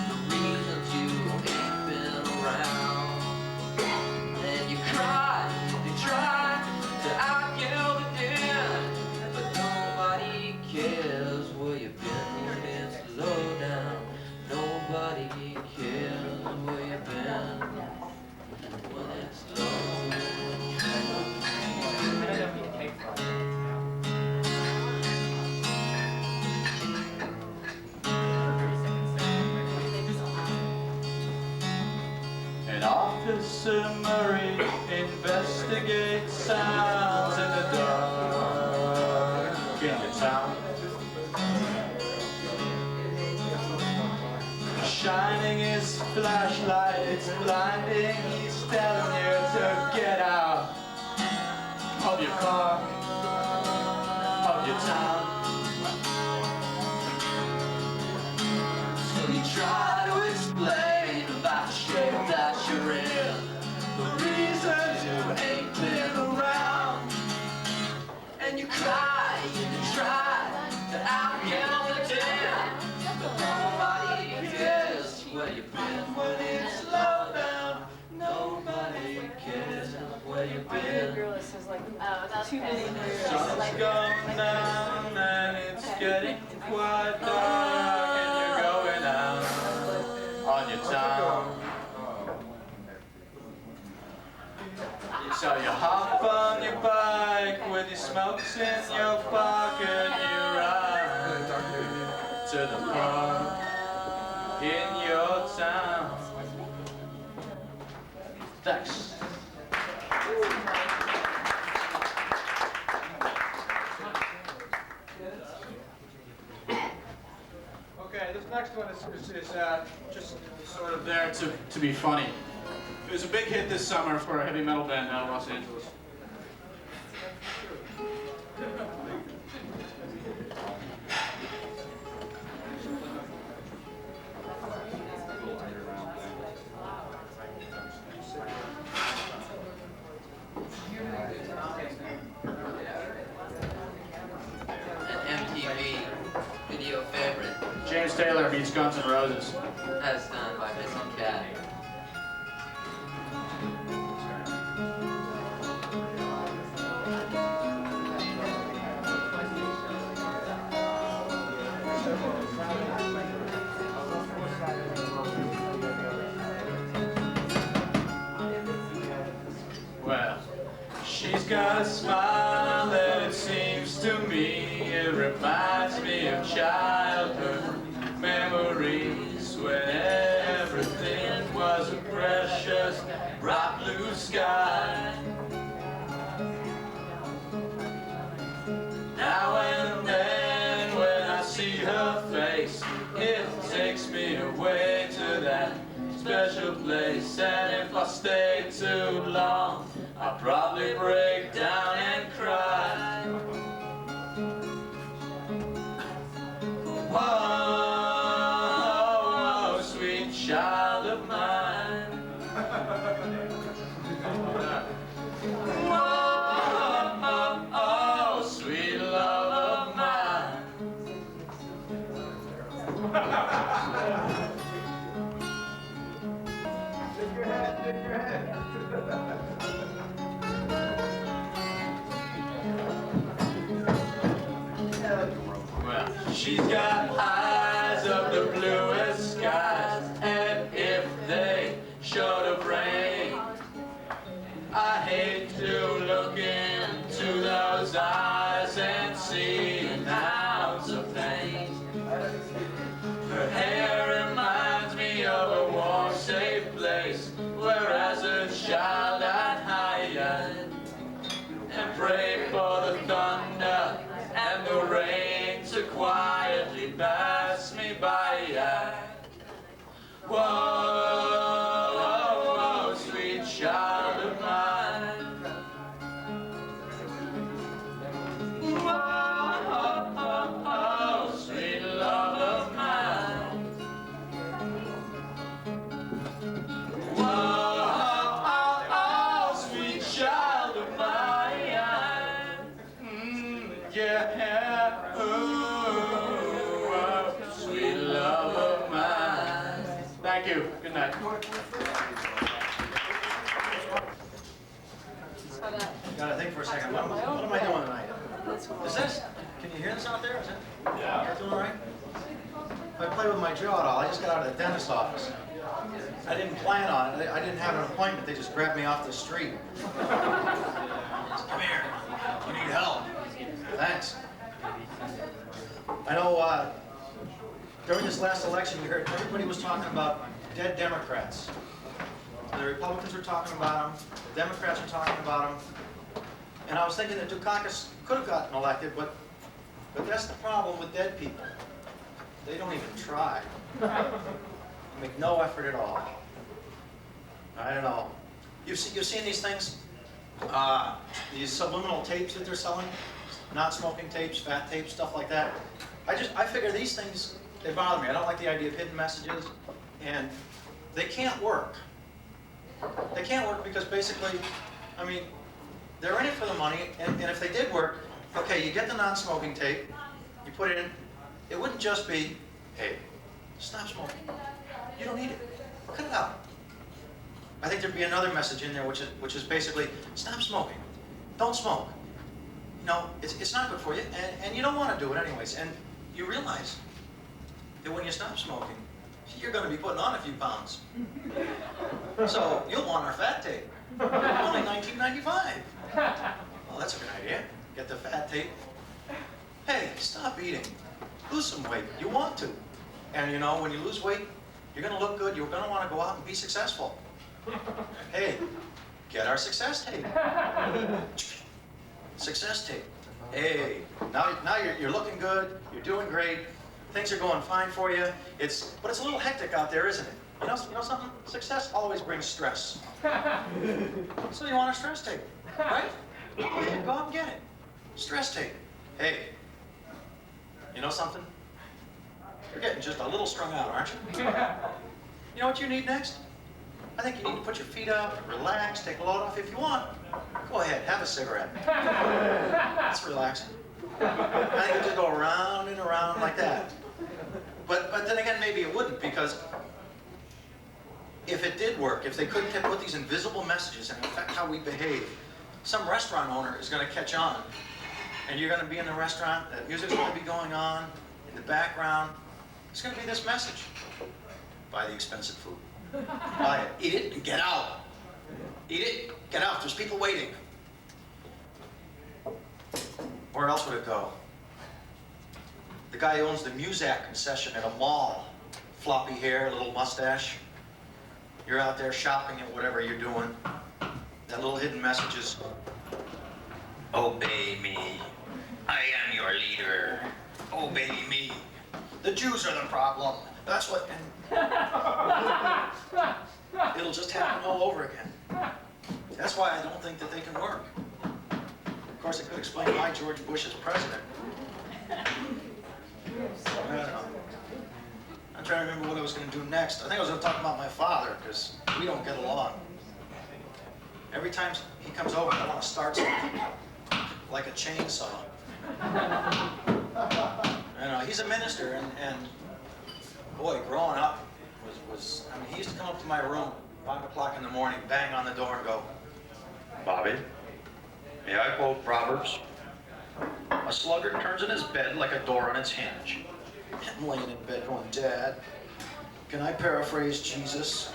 the reasons you ain't been around. And you cry, you try to out-yell the dead, but nobody cares where you've been when it's low down. Nobody Officer Murray investigates sounds in the dark in the town. Shining his flashlight, it's blinding. He's telling you to get out of your car, of your town. So you try to explain about the shape that you're in, the reasons you ain't been around, and you cry and you try to out-get on the dam, but nobody cares where you've been when it's low down. Nobody cares where you've been. Sun's gone down and it's getting quite dark, and you're going out on your town. So you hop on your bike with your smokes in your pocket, you ride to the park in your town. Thanks. Okay, this next one is just sort of there to be funny. It was a big hit this summer for a heavy metal band out of Los Angeles. An MTV video favorite. James Taylor meets Guns N' Roses. As done by Missing Cat. Well, she's got a smile that it seems to me, it reminds me of childhood memories when everything was a precious bright blue sky. Now and then when I see her face, it takes me away to that special place, and if I stay too long, I'll probably break down and cry. Whoa, sweet child of mine. Whoa, sweet love of mine. Shake your head, shake your head. Well, she's got eyes of the bluest skies, and if they showed of rain, I hate to look into those eyes and see an ounce of pain. Her hair reminds me of a warm, safe place, where as a child I'd hide and pray for the thunder and the rain to quietly pass me by. Whoa, sweet child of mine. Whoa, sweet love of mine. Whoa, sweet child of mine. Yeah, ooh, sweet love of mine. Thank you. Good night. Gotta think for a second. What am I doing tonight? Is this? Can you hear this out there? Is it? Yeah. Doing all right? I play with my jaw at all. I just got out of the dentist's office. I didn't plan on it. I didn't have an appointment. They just grabbed me off the street. Come here. You need help. Thanks. I know during this last election, you heard everybody was talking about dead Democrats. and the Republicans were talking about him, the Democrats were talking about him, and I was thinking that Dukakis could have gotten elected, but that's the problem with dead people. They don't even try. They make no effort at all. I don't know. You've seen these things? These subliminal tapes that they're selling? Non-smoking tapes, fat tapes, stuff like that. I figure these things, they bother me. I don't like the idea of hidden messages, and they can't work. They can't work because basically, I mean, they're in it for the money, and if they did work, okay, you get the non-smoking tape, you put it in, it wouldn't just be, hey, stop smoking. You don't need it. Cut it out. I think there'd be another message in there which is basically, stop smoking. Don't smoke. You know, it's not good for you, and you don't want to do it anyways. And you realize that when you stop smoking, you're going to be putting on a few pounds. So you'll want our fat tape. Only $19.95. Well, that's a good idea. Get the fat tape. Hey, stop eating. Lose some weight. You want to. And you know, when you lose weight, you're going to look good. You're going to want to go out and be successful. Hey, get our success tape. Success tape. Hey, now you're looking good. You're doing great. Things are going fine for you. But it's a little hectic out there, isn't it? You know something? Success always brings stress. So you want a stress tape, right? Go out and get it. Stress tape. Hey, you know something? You're getting just a little strung out, aren't you? You know what you need next? I think you need to put your feet up, relax, take a load off if you want. Go ahead, have a cigarette. That's relaxing. I think you just go around and around like that. But then again, maybe it wouldn't, because if it did work, if they couldn't put these invisible messages and affect how we behave, some restaurant owner is going to catch on. And you're going to be in the restaurant, the music's going to be going on, in the background. It's going to be this message. Buy the expensive food. Buy it, eat it, and get out. Eat it, get out, there's people waiting. Where else would it go? The guy who owns the Muzak concession at a mall. Floppy hair, little mustache. You're out there shopping at whatever you're doing. That little hidden message is, obey me. I am your leader. Obey me. The Jews are the problem. That's what... It'll just happen all over again. That's why I don't think that they can work. Of course, it could explain why George Bush is president. I don't know. I'm trying to remember what I was going to do next. I think I was going to talk about my father, because we don't get along. Every time he comes over, I want to start something, like a chainsaw. You know, he's a minister, and boy, growing up I mean, he used to come up to my room, 5 o'clock in the morning, bang on the door and go, Bobby, may I quote Proverbs? A sluggard turns in his bed like a door on its hinge. I'm laying in bed going, Dad, can I paraphrase Jesus?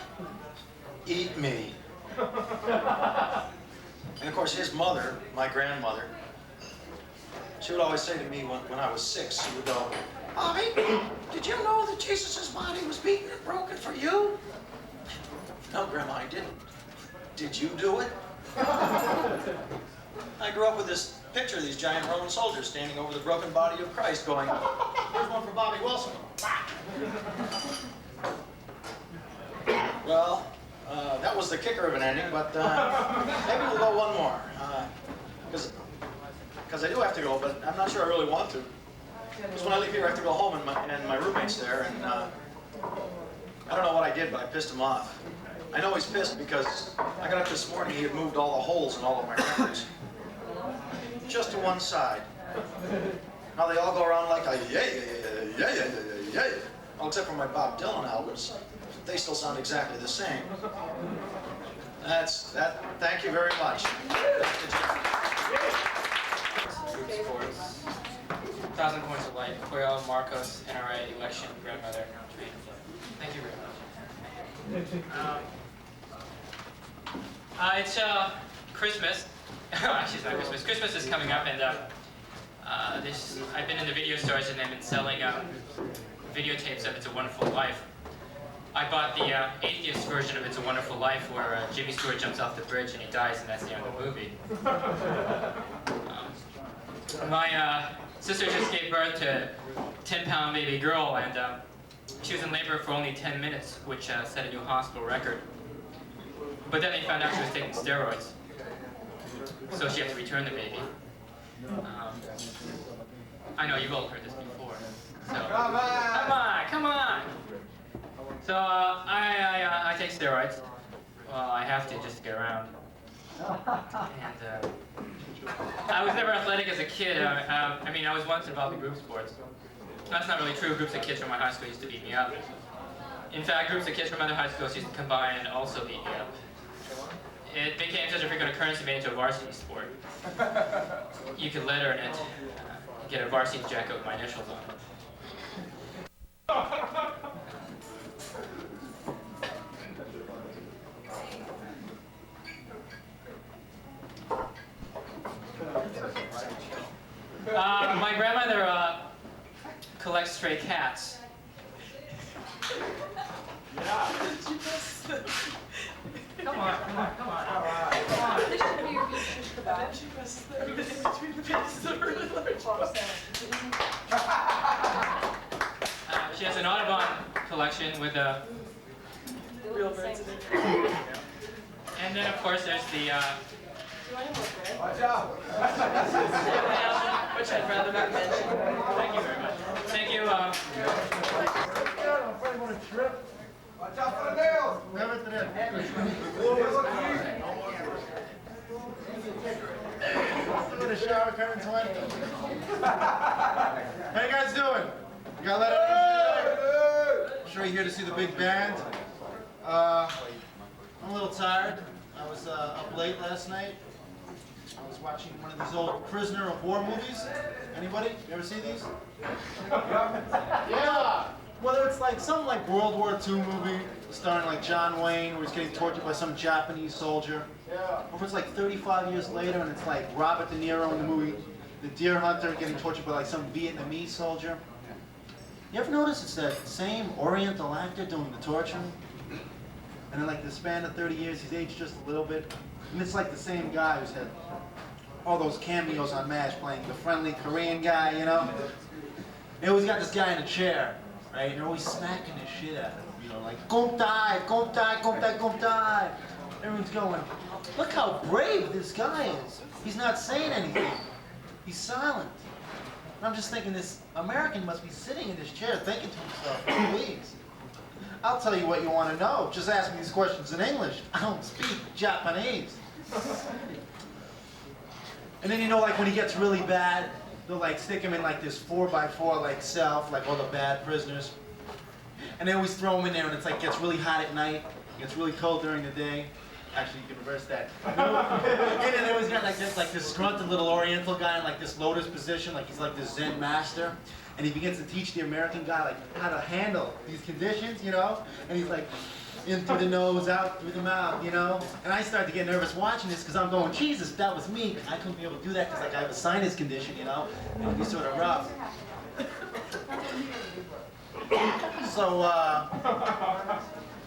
Eat me. And of course, his mother, my grandmother, she would always say to me when I was 6, she would go, Bobby, did you know that Jesus' body was beaten and broken for you? No, Grandma, I didn't. Did you do it? I grew up with this picture of these giant Roman soldiers standing over the broken body of Christ going, here's one for Bobby Wilson. Well, that was the kicker of an ending, but maybe we'll go one more. Because I do have to go, but I'm not sure I really want to. Because when I leave here, I have to go home, and my roommate's there, and I don't know what I did, but I pissed him off. I know he's pissed because I got up this morning, he had moved all the holes in all of my records. Just to one side. Now they all go around like a yeah. Well, except for my Bob Dylan albums. They still sound exactly the same. That's that. Thank you very much. Group sports. 1,000 Points of Light, Coyle, Marcos, NRA, election, grandmother, train. Thank you very much. It's Christmas. Actually, it's not Christmas. Christmas is coming up, and I've been in the video stores, and they've been selling videotapes of It's a Wonderful Life. I bought the atheist version of It's a Wonderful Life, where Jimmy Stewart jumps off the bridge and he dies, and that's the end of the movie. My sister just gave birth to a 10-pound baby girl, and she was in labor for only 10 minutes, which set a new hospital record. But then they found out she was taking steroids, so she had to return the baby. I know you've all heard this before. So come on! So I take steroids. Well, I have to just to get around. And I was never athletic as a kid. I mean, I was once involved in group sports. That's not really true. Groups of kids from my high school used to beat me up. In fact, groups of kids from other high schools used to combine and also beat me up. It became such a frequent occurrence it made it into a varsity sport. You could letter in it, get a varsity jacket with my initials on it. My grandmother collects stray cats. Come on. This should be your shish kebab. She has an Audubon collection with real birds in it. And then, of course, there's the... Watch out! which I'd rather not mention. Thank you very much. Thank you. I'm afraid I'm going to trip. Watch out for the nails! Never to them. Look at the shower curtains went. How you guys doing? You got let everyone? I'm sure you're here to see the big band. I'm a little tired. I was up late last night. I was watching one of these old prisoner of war movies. Anybody? You ever see these? Yeah! Whether it's like some like World War II movie starring like John Wayne, where he's getting tortured by some Japanese soldier. Yeah. Or if it's like 35 years later and it's like Robert De Niro in the movie The Deer Hunter getting tortured by like some Vietnamese soldier. You ever notice it's that same Oriental actor doing the torturing? And in like the span of 30 years, he's aged just a little bit. And it's like the same guy who's had all those cameos on MASH playing the friendly Korean guy, you know? They always got this guy in a chair, right? And they're always smacking the shit at him, you know, like, "Gom tai, gom tai, gom tai, gom tai." Everyone's going, look how brave this guy is. He's not saying anything. He's silent. And I'm just thinking this American must be sitting in this chair thinking to himself, please. I'll tell you what you want to know. Just ask me these questions in English. I don't speak Japanese. And then, you know, like when he gets really bad, they'll like stick him in like this 4x4 like cell for like all the bad prisoners. And they always throw him in there and it's like gets really hot at night, gets really cold during the day. Actually, you can reverse that. And then they always got like this disgruntled little Oriental guy in like this lotus position, like he's like this Zen master. And he begins to teach the American guy like how to handle these conditions, you know? And he's like, in through the nose, out through the mouth, you know? And I start to get nervous watching this because I'm going, Jesus, if that was me, I couldn't be able to do that because like I have a sinus condition, you know? It would be sort of rough. So,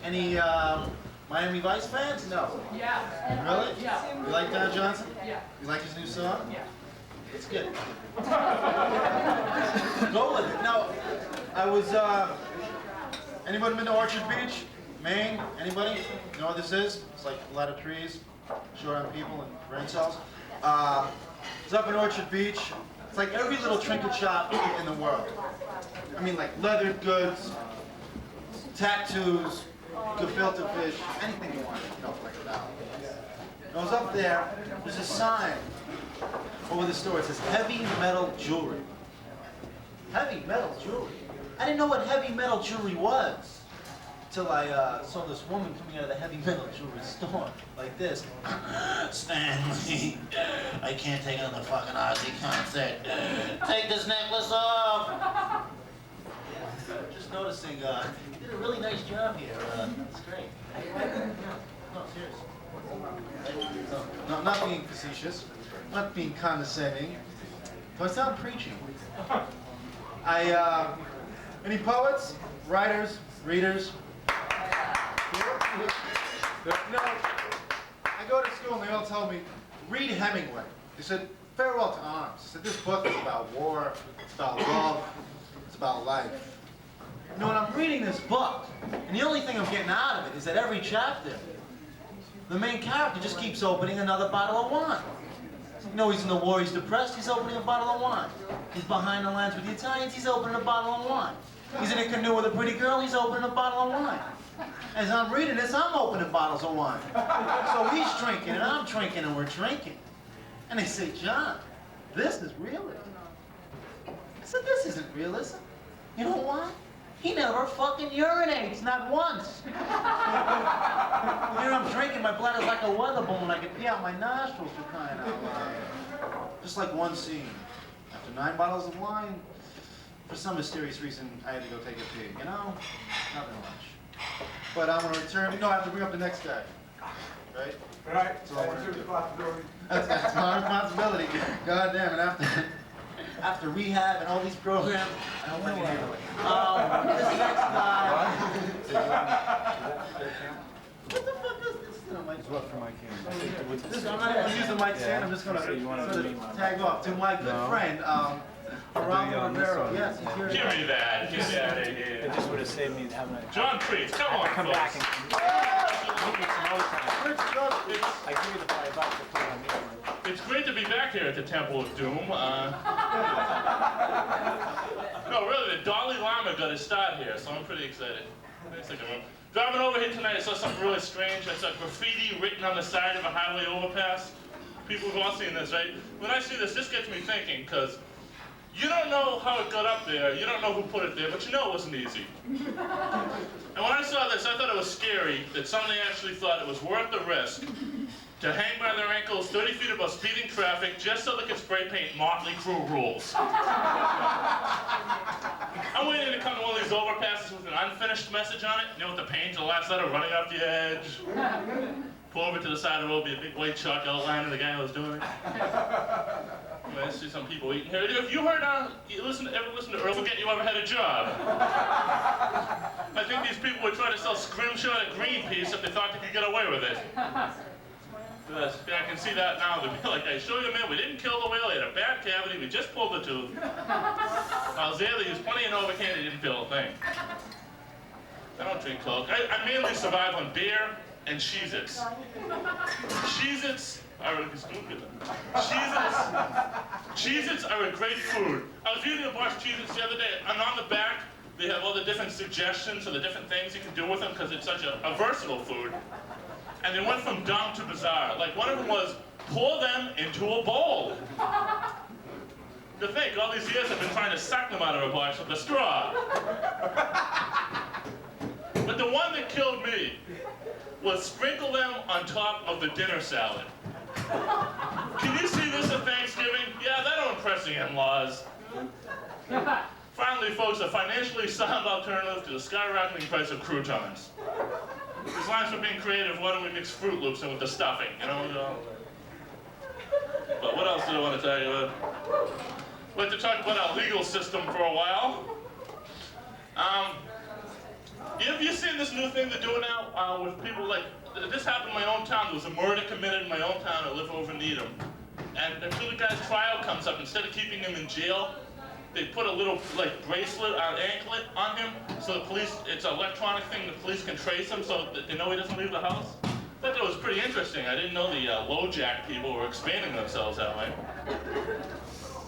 any Miami Vice fans? No. Yeah. Really? Yeah. You like Don Johnson? Yeah. You like his new song? Yeah. It's good. Go with it. No, I was, anybody been to Orchard Beach? Maine? Anybody? You know what this is? It's like a lot of trees, short on people and brain cells. It's up in Orchard Beach. It's like every little trinket shop in the world. I mean, like leather goods, tattoos, gefilte fish, anything you want. No, like that. I was up there. There's a sign over the store. It says heavy metal jewelry. Heavy metal jewelry. I didn't know what heavy metal jewelry was until I saw this woman coming out of the heavy metal jewelry store like this. Stanley, I can't take another fucking Ozzy concert. Take this necklace off. Just noticing, you did a really nice job here. It's great. No, seriously. No, not being facetious, not being condescending. Do I sound preachy? Any poets, writers, readers? You know, I go to school and they all tell me, read Hemingway. They said, Farewell to Arms. I said, this book is about war, it's about love, it's about life. You know, when I'm reading this book, and the only thing I'm getting out of it is that every chapter, the main character just keeps opening another bottle of wine. You know, he's in the war, he's depressed, he's opening a bottle of wine. He's behind the lines with the Italians, he's opening a bottle of wine. He's in a canoe with a pretty girl, he's opening a bottle of wine. As I'm reading this, I'm opening bottles of wine. So he's drinking and I'm drinking and we're drinking. And they say, John, this is realism. I said, this isn't realism. You know why? He never fucking urinates, not once. Here I'm drinking, my bladder's like a weather balloon. I can pee out my nostrils for crying out loud. Just like one scene. After 9 bottles of wine, for some mysterious reason, I had to go take a pee. You know? Nothing much. But I'm gonna return. No, I have to bring up the next guy. Right? Right. So I want to do. responsibility. That's my responsibility. God damn it. After rehab and all these programs, I don't want to handle it. This next guy. What the fuck is this? It's what for my camera. I'm not going to use the mic stand. I'm just going to sort of tag off to my good friend, Geraldo Rivero. Yes, he's here. Give me that. Get that in here. It just would have saved me having a... John Priest, come on, come folks. back and... I give you the $5 to put on me. It's great to be back here at the Temple of Doom. No, really, the Dalai Lama got his start here, so I'm pretty excited. Driving over here tonight, I saw something really strange. I saw graffiti written on the side of a highway overpass. People have all seen this, right? When I see this gets me thinking, because you don't know how it got up there, you don't know who put it there, but you know it wasn't easy. And when I saw this, I thought it was scary that somebody actually thought it was worth the risk to hang by their ankles 30 feet above speeding traffic just so they could spray paint Motley Crue rules. I'm waiting to come to one of these overpasses with an unfinished message on it, you know, with the paint to the last letter running off the edge. Pull over to the side of the road, be a big white chalk outline of the guy who was doing it. I see some people eating here. If you heard, ever listen to Earl Forget You Ever Had a Job? I think these people were trying to sell scrimshot at Greenpeace if they thought they could get away with it. Yes, yeah, I can see that now. They'd be like, I show you, man, we didn't kill the whale, he had a bad cavity, we just pulled the tooth. I was there, they used plenty of Novocaine, they didn't feel a thing. I don't drink Coke. I mainly survive on beer and Cheez-Its. Cheez-Its Cheez-Its are a great food. I was reading a box of Cheez-Its the other day, and on the back, they have all the different suggestions of the different things you can do with them, because it's such a versatile food. And they went from dumb to bizarre. Like, one of them was, pour them into a bowl. To think, all these years I've been trying to suck them out of a box with a straw. But the one that killed me was sprinkle them on top of the dinner salad. Can you see this at Thanksgiving? Yeah, that'll impress the in-laws. Finally, folks, a financially sound alternative to the skyrocketing price of croutons. These lines for being creative, why don't we mix Fruit Loops in with the stuffing, you know? But what else did I want to tell you? I'd like to talk about our legal system for a while. Have you seen this new thing they're doing now with people like, this happened in my own town. There was a murder committed in my own town. I live over Needham. And until the guy's trial comes up, instead of keeping him in jail, they put a little bracelet or anklet on him, so the police, it's an electronic thing, the police can trace him so that they know he doesn't leave the house. I thought that was pretty interesting. I didn't know the LoJack people were expanding themselves that way.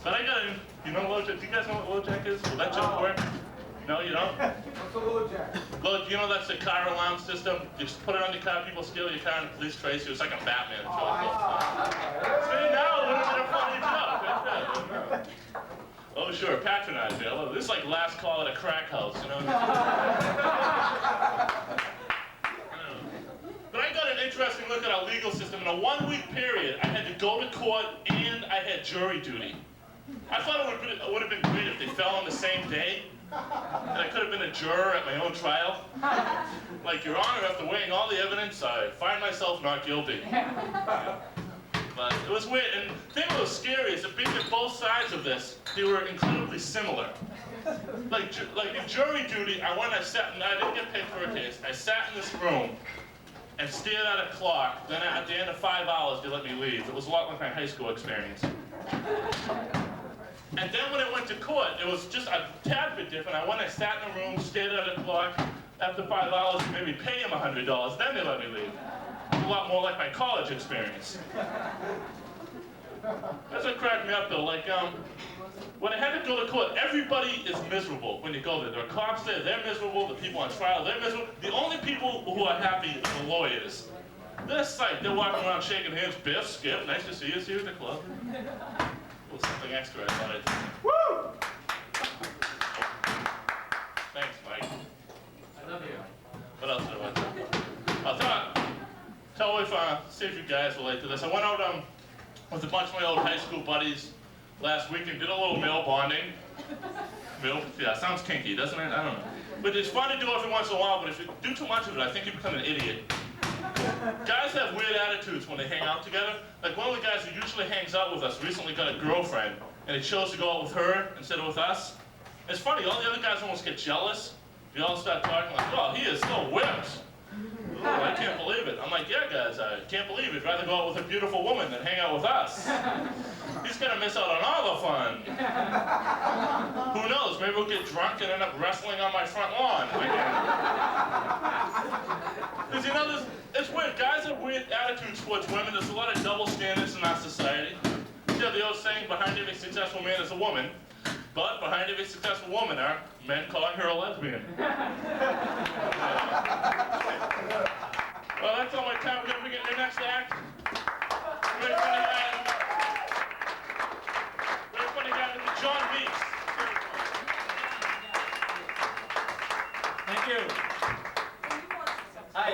But I got you know LoJack, do you guys know what LoJack is? Will that joke work? No, you don't? What's a LoJack? You know that's the car alarm system? You just put it on your car, people steal your car and the police trace you. It's like a Batman. It's really cool. See, now a little bit of funny joke. Oh, sure, patronize me. This is like last call at a crack house, you know? But I got an interesting look at our legal system. In a 1-week period, I had to go to court and I had jury duty. I thought it would have been great if they fell on the same day. And I could have been a juror at my own trial. Like, Your Honor, after weighing all the evidence, I find myself not guilty. But it was weird, and the thing that was scary is that being at both sides of this, they were incredibly similar. Like in jury duty, I sat, and I didn't get paid for a case. I sat in this room and stared at a clock. Then at the end of 5 hours, they let me leave. It was a lot like my high school experience. And then when I went to court, it was just a tad bit different. I went and sat in a room, stared at a clock. After 5 hours, they made me pay him $100. Then they let me leave. It was a lot more like my college experience. That's what cracked me up though. Like, when I had to go to court, everybody is miserable when you go there. There are cops there, they're miserable. The people on trial, they're miserable. The only people who are happy are the lawyers. They're psyched. They're walking around shaking hands. Biff, Skip, nice to see you. See you at the club. A little something extra, I thought I'd do. Woo! Thanks, Mike. I love you. What else did I want to talk? See if you guys relate to this. I went out with a bunch of my old high school buddies last week and did a little male bonding. Yeah, sounds kinky, doesn't it? I don't know. But it's fun to do every once in a while, but if you do too much of it, I think you become an idiot. Guys have weird attitudes when they hang out together. Like one of the guys who usually hangs out with us recently got a girlfriend, and he chose to go out with her instead of with us. It's funny, all the other guys almost get jealous. We all start talking like, oh, he is so whipped. Oh, I can't believe it. I'm like, yeah, guys, I can't believe it. I'd rather go out with a beautiful woman than hang out with us. He's going to miss out on all the fun. Who knows? Maybe we'll get drunk and end up wrestling on my front lawn again. Because, you know, it's weird. Guys have weird attitudes towards women. There's a lot of double standards in our society. You know, the old saying, behind every successful man is a woman. But behind every successful woman are men calling her a lesbian. Well, that's all my time. We're going to begin the next act. Very funny guy with the John Meeks. Thank you. Hi,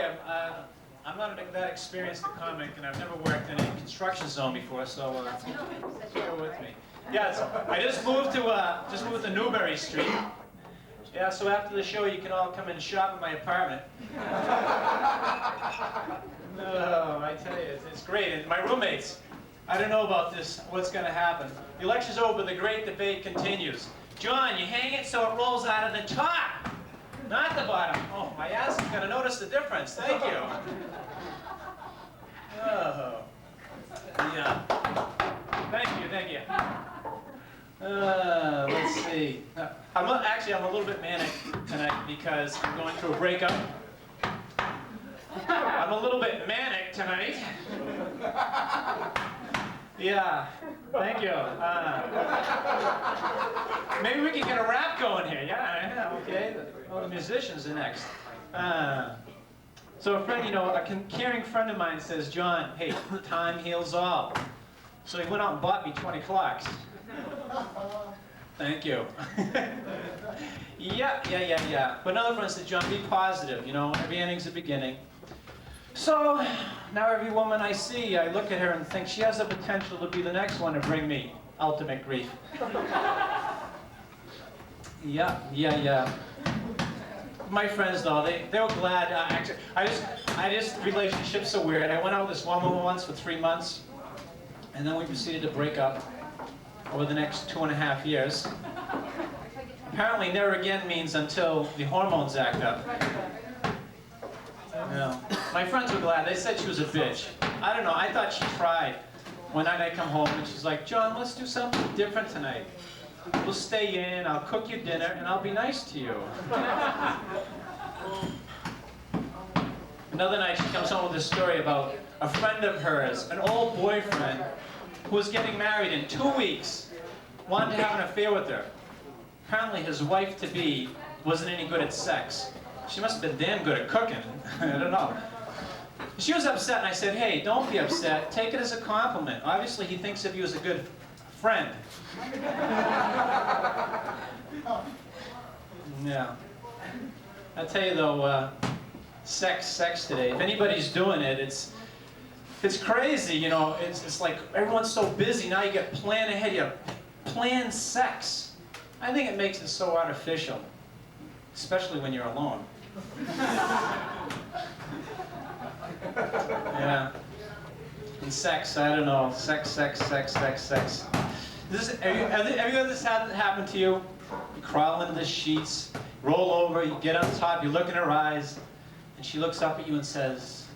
I'm not that experienced a comic, and I've never worked in a construction zone before, so bear with me. Yes, I just moved to Newbury Street. Yeah, so after the show, you can all come and shop at my apartment. No, I tell you, it's great. And my roommates, I don't know about this, what's going to happen. The election's over, the great debate continues. John, you hang it so it rolls out of the top, not the bottom. Oh, my ass is going to notice the difference. Thank you. Oh, yeah. Thank you, thank you. Let's see. I'm a little bit manic tonight because I'm going through a breakup. I'm a little bit manic tonight. Yeah, thank you. Maybe we can get a rap going here. Yeah, okay. All the musicians are next. So a friend, a caring friend of mine says, John, hey, time heals all. So he went out and bought me 20 clocks. Thank you. Yeah. But another friend said, John, be positive. Every ending's a beginning. So now every woman I see, I look at her and think she has the potential to be the next one to bring me ultimate grief. Yeah. My friends, though, they were glad. Relationships are weird. I went out with this woman once for 3 months, and then we proceeded to break up over the next 2.5 years. Apparently, never again means until the hormones act up. Yeah. My friends were glad. They said she was a bitch. I don't know. I thought she tried. One night I come home and she's like, John, let's do something different tonight. We'll stay in, I'll cook you dinner, and I'll be nice to you. Another night she comes home with a story about a friend of hers, an old boyfriend, who was getting married in 2 weeks, wanted to have an affair with her. Apparently his wife-to-be wasn't any good at sex. She must have been damn good at cooking. I don't know. She was upset, and I said, hey, don't be upset. Take it as a compliment. Obviously, he thinks of you as a good friend. Yeah. I'll tell you, though, sex today. If anybody's doing it, it's crazy, It's like everyone's so busy. Now you got to plan ahead. You plan sex. I think it makes it so artificial, especially when you're alone. Yeah. And sex, I don't know. Sex. Have you ever this happen to you? You crawl into the sheets, roll over, you get on top, you look in her eyes, and she looks up at you and says,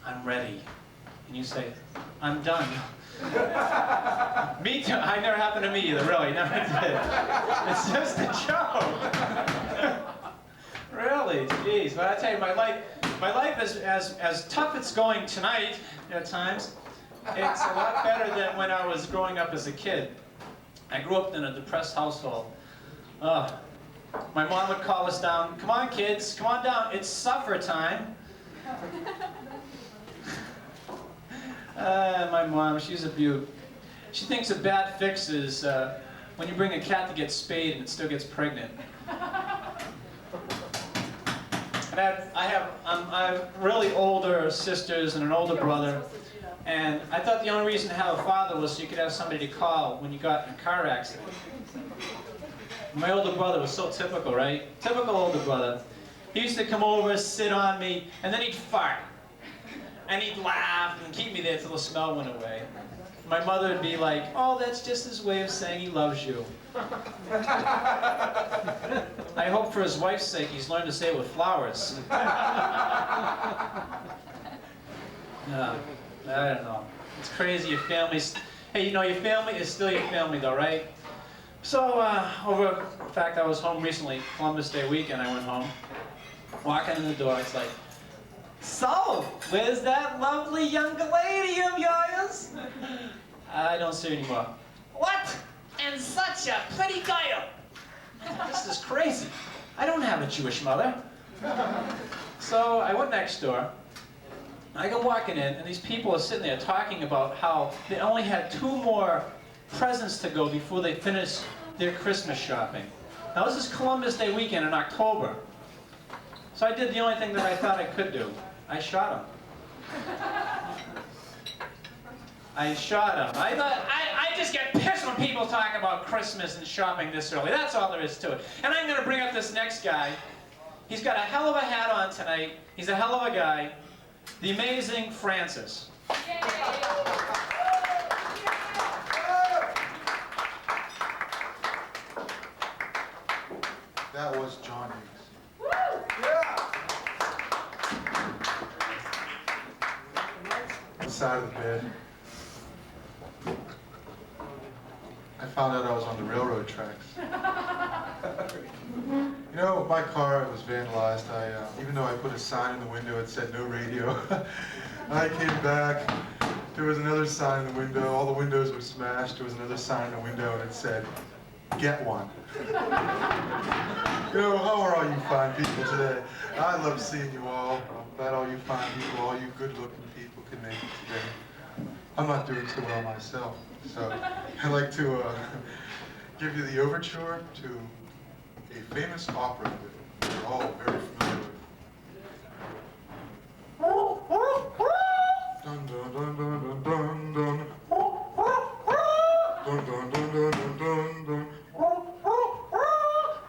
I'm ready. And you say, I'm done. Me too. It never happened to me either, really. Never did. It's just a joke. Really, jeez. But I tell you, my life is as tough it's going tonight at times. It's a lot better than when I was growing up as a kid. I grew up in a depressed household. My mom would call us down. Come on, kids, come on down. It's supper time. My mom, she's a beaut. She thinks a bad fix is when you bring a cat to get spayed and it still gets pregnant. And I have really older sisters and an older brother. And I thought the only reason to have a father was so you could have somebody to call when you got in a car accident. My older brother was so typical, right? Typical older brother. He used to come over, sit on me, and then he'd fart. And he'd laugh and keep me there till the smell went away. My mother would be like, oh, that's just his way of saying he loves you. I hope for his wife's sake he's learned to say it with flowers. I don't know. It's crazy, your family's... Hey, you know, your family is still your family though, right? So, in fact, I was home recently, Columbus Day weekend, I went home. Walking in the door, it's like, so, where's that lovely young lady of yours? I don't see her anymore. What? And such a pretty girl. This is crazy. I don't have a Jewish mother. So, I went next door. I go walking in, and these people are sitting there talking about how they only had 2 more presents to go before they finished their Christmas shopping. Now this is Columbus Day weekend in October. So I did the only thing that I thought I could do. I shot him. I shot him. I just get pissed when people talk about Christmas and shopping this early. That's all there is to it. And I'm going to bring up this next guy. He's got a hell of a hat on tonight. He's a hell of a guy. The amazing Francis. Yay. That was John Meeks. Woo! Yeah! On the side of the bed. I found out I was on the railroad tracks. You know, my car was vandalized. Even though I put a sign in the window that said no radio, I came back. There was another sign in the window. All the windows were smashed. There was another sign in the window and it said, get one. You know, how are all you fine people today? I love seeing you all. I'm glad all you fine people, all you good-looking people can make it today. I'm not doing so well myself, so I'd like to give you the overture to a famous opera that we're all very familiar with. Dun dun dun dun dun dun dun. Dun dun dun dun dun dun dun.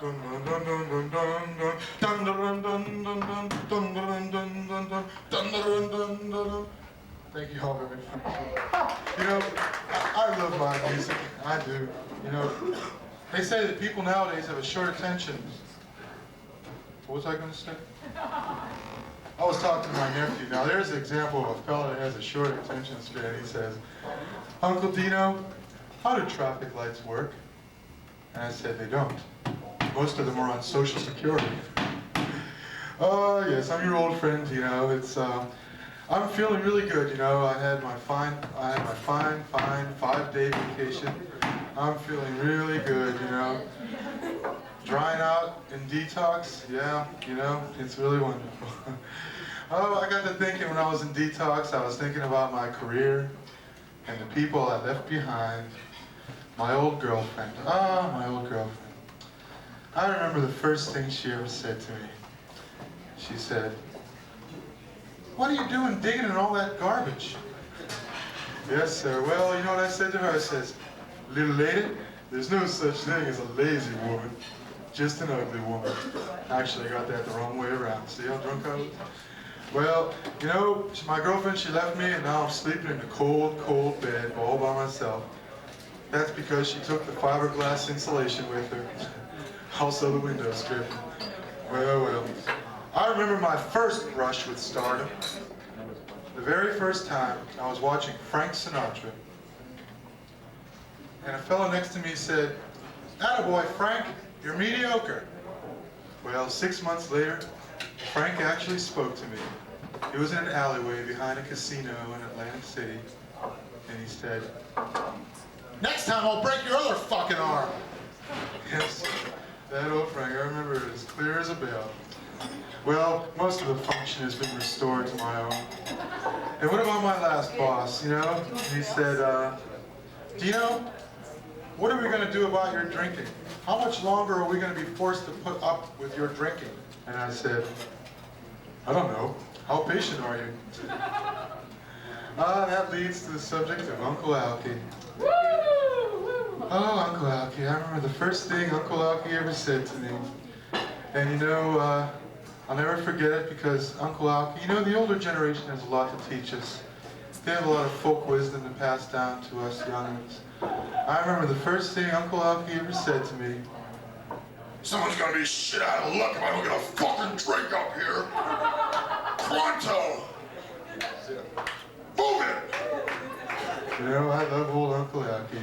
Dun dun dun dun dun dun. Dun dun dun dun dun dun. Dun dun dun dun dun. Dun dun dun dun dun. Thank you all very much. You know, I love live music. I do. You know, they say that people nowadays have a short attention. What was I going to say? I was talking to my nephew. Now, there's an example of a fellow that has a short attention span. He says, Uncle Dino, how do traffic lights work? And I said, they don't. Most of them are on Social Security. Oh, yes, I'm your old friend, you know. It's, I'm feeling really good, you know. I had my fine 5-day vacation. I'm feeling really good, you know. Drying out in detox, yeah, you know, it's really wonderful. Oh, I got to thinking when I was in detox, I was thinking about my career and the people I left behind. My old girlfriend, my old girlfriend. I remember the first thing she ever said to me. She said, what are you doing digging in all that garbage? Yes, sir. Well, you know what I said to her? I says, little lady, there's no such thing as a lazy woman, just an ugly woman. Actually, I got that the wrong way around. See how drunk I was? Well, you know, my girlfriend, she left me, and now I'm sleeping in the cold, cold bed all by myself. That's because she took the fiberglass insulation with her. Also the window stripping. Well, well. I remember my first brush with stardom. The very first time I was watching Frank Sinatra, and a fellow next to me said, "Attaboy, Frank, you're mediocre." Well, 6 months later, Frank actually spoke to me. He was in an alleyway behind a casino in Atlantic City, and he said, "Next time I'll break your other fucking arm." Yes, that old Frank, I remember it as clear as a bell. Well, most of the function has been restored to my own. And what about my last boss, you know? He said, "Dino, what are we going to do about your drinking? How much longer are we going to be forced to put up with your drinking?" And I said, "I don't know. How patient are you?" That leads to the subject of Uncle Alky. Oh, Uncle Alky. I remember the first thing Uncle Alky ever said to me. And you know, I'll never forget it because Uncle Alky, you know, the older generation has a lot to teach us. They have a lot of folk wisdom to pass down to us youngins. I remember the first thing Uncle Alky ever said to me. Someone's gonna be shit out of luck if I don't get a fucking drink up here. Pronto! Move it! You know, I love old Uncle Alky.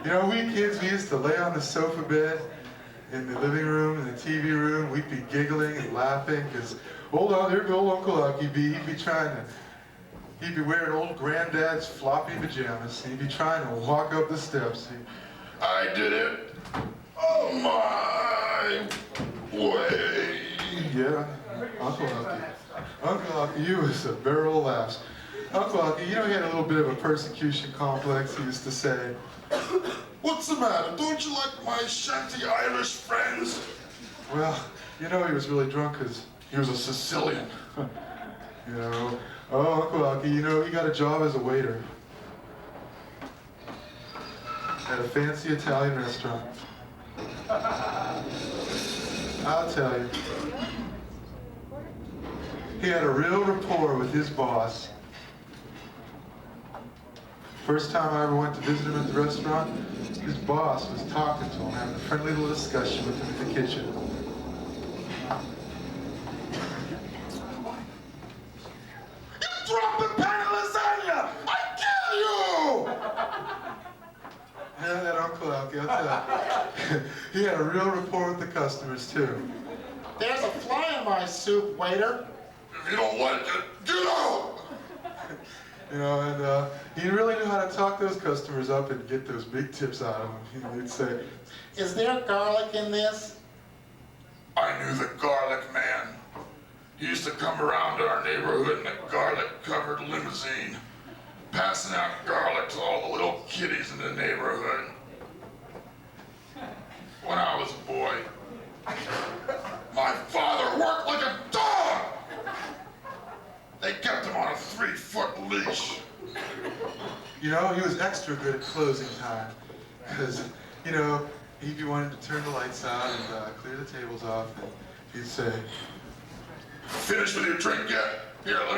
You know, we kids, we used to lay on the sofa bed in the living room, in the TV room. We'd be giggling and laughing because there'd go old Uncle Alky he'd be wearing old granddad's floppy pajamas. And he'd be trying to walk up the steps. I did it. Oh my way. Yeah, Uncle Alky. Uncle Alky, you was a barrel of laughs. Uncle Alky, you know, he had a little bit of a persecution complex, he used to say. What's the matter? Don't you like my shanty Irish friends? Well, you know, he was really drunk because He was a Sicilian. you know, oh, Uncle Alky, you know, he got a job as a waiter at a fancy Italian restaurant. I'll tell you, he had a real rapport with his boss. First time I ever went to visit him at the restaurant, his boss was talking to him, having a friendly little discussion with him in the kitchen. You dropped the pan of lasagna! I kill you! Yeah, that Uncle Alky, I'll tell you. He had a real rapport with the customers, too. There's a fly in my soup, waiter. If you don't like it, get out! You know, and he really knew how to talk those customers up and get those big tips out of them. You know, he'd say, Is there garlic in this? I knew the garlic man. He used to come around our neighborhood in a garlic-covered limousine, passing out garlic to all the little kiddies in the neighborhood. When I was a boy, my father worked like a dog! They kept him on a 3-foot leash. you know, he was extra good at closing time. Because, you know, he'd be wanting to turn the lights out and clear the tables off. And he'd say, Finished with your drink yet? Here, let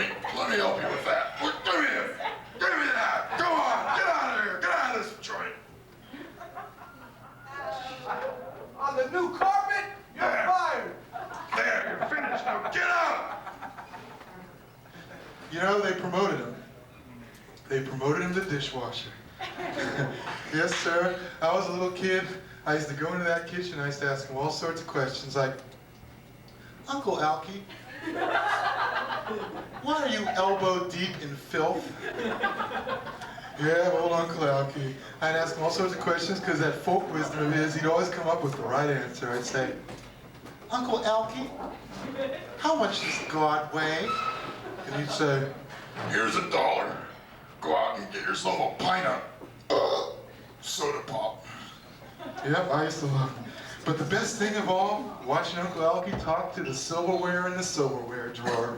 me help you with that. Give me it. Give me that. Come on, get out of here. Get out of this joint. On the new carpet, you're fired. There, you're finished. Now get out. you know, they promoted him. They promoted him to dishwasher. Yes, sir. I was a little kid. I used to go into that kitchen. I used to ask him all sorts of questions like, Uncle Alky, why are you elbow deep in filth? Yeah, old Uncle Alky. I'd ask him all sorts of questions because that folk wisdom of his, he'd always come up with the right answer. I'd say, Uncle Alky, how much does God weigh? And he'd say, Here's $1. Go out and get yourself a pint of soda pop. Yep, I used to love him. But the best thing of all, watching Uncle Alky talk to the silverware in the silverware drawer.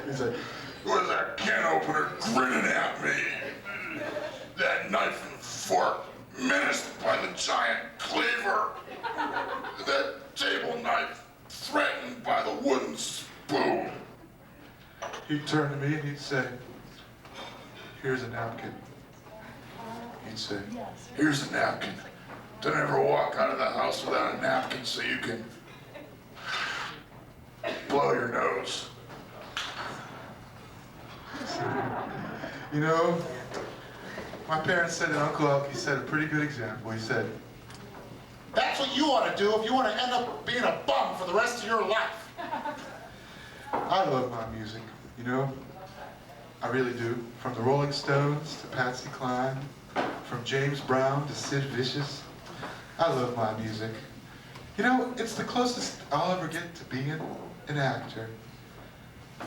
He's like, With that can opener grinning at me. That knife and fork menaced by the giant cleaver. That table knife threatened by the wooden spoon. he'd turn to me and he'd say, here's a napkin. He'd say, Here's a napkin. Don't ever walk out of the house without a napkin so you can blow your nose. You know, my parents said that Uncle Elkie set a pretty good example. He said, That's what you ought to do if you want to end up being a bum for the rest of your life. I love my music, you know? I really do. From the Rolling Stones to Patsy Cline, from James Brown to Sid Vicious. I love my music. You know, it's the closest I'll ever get to being an actor.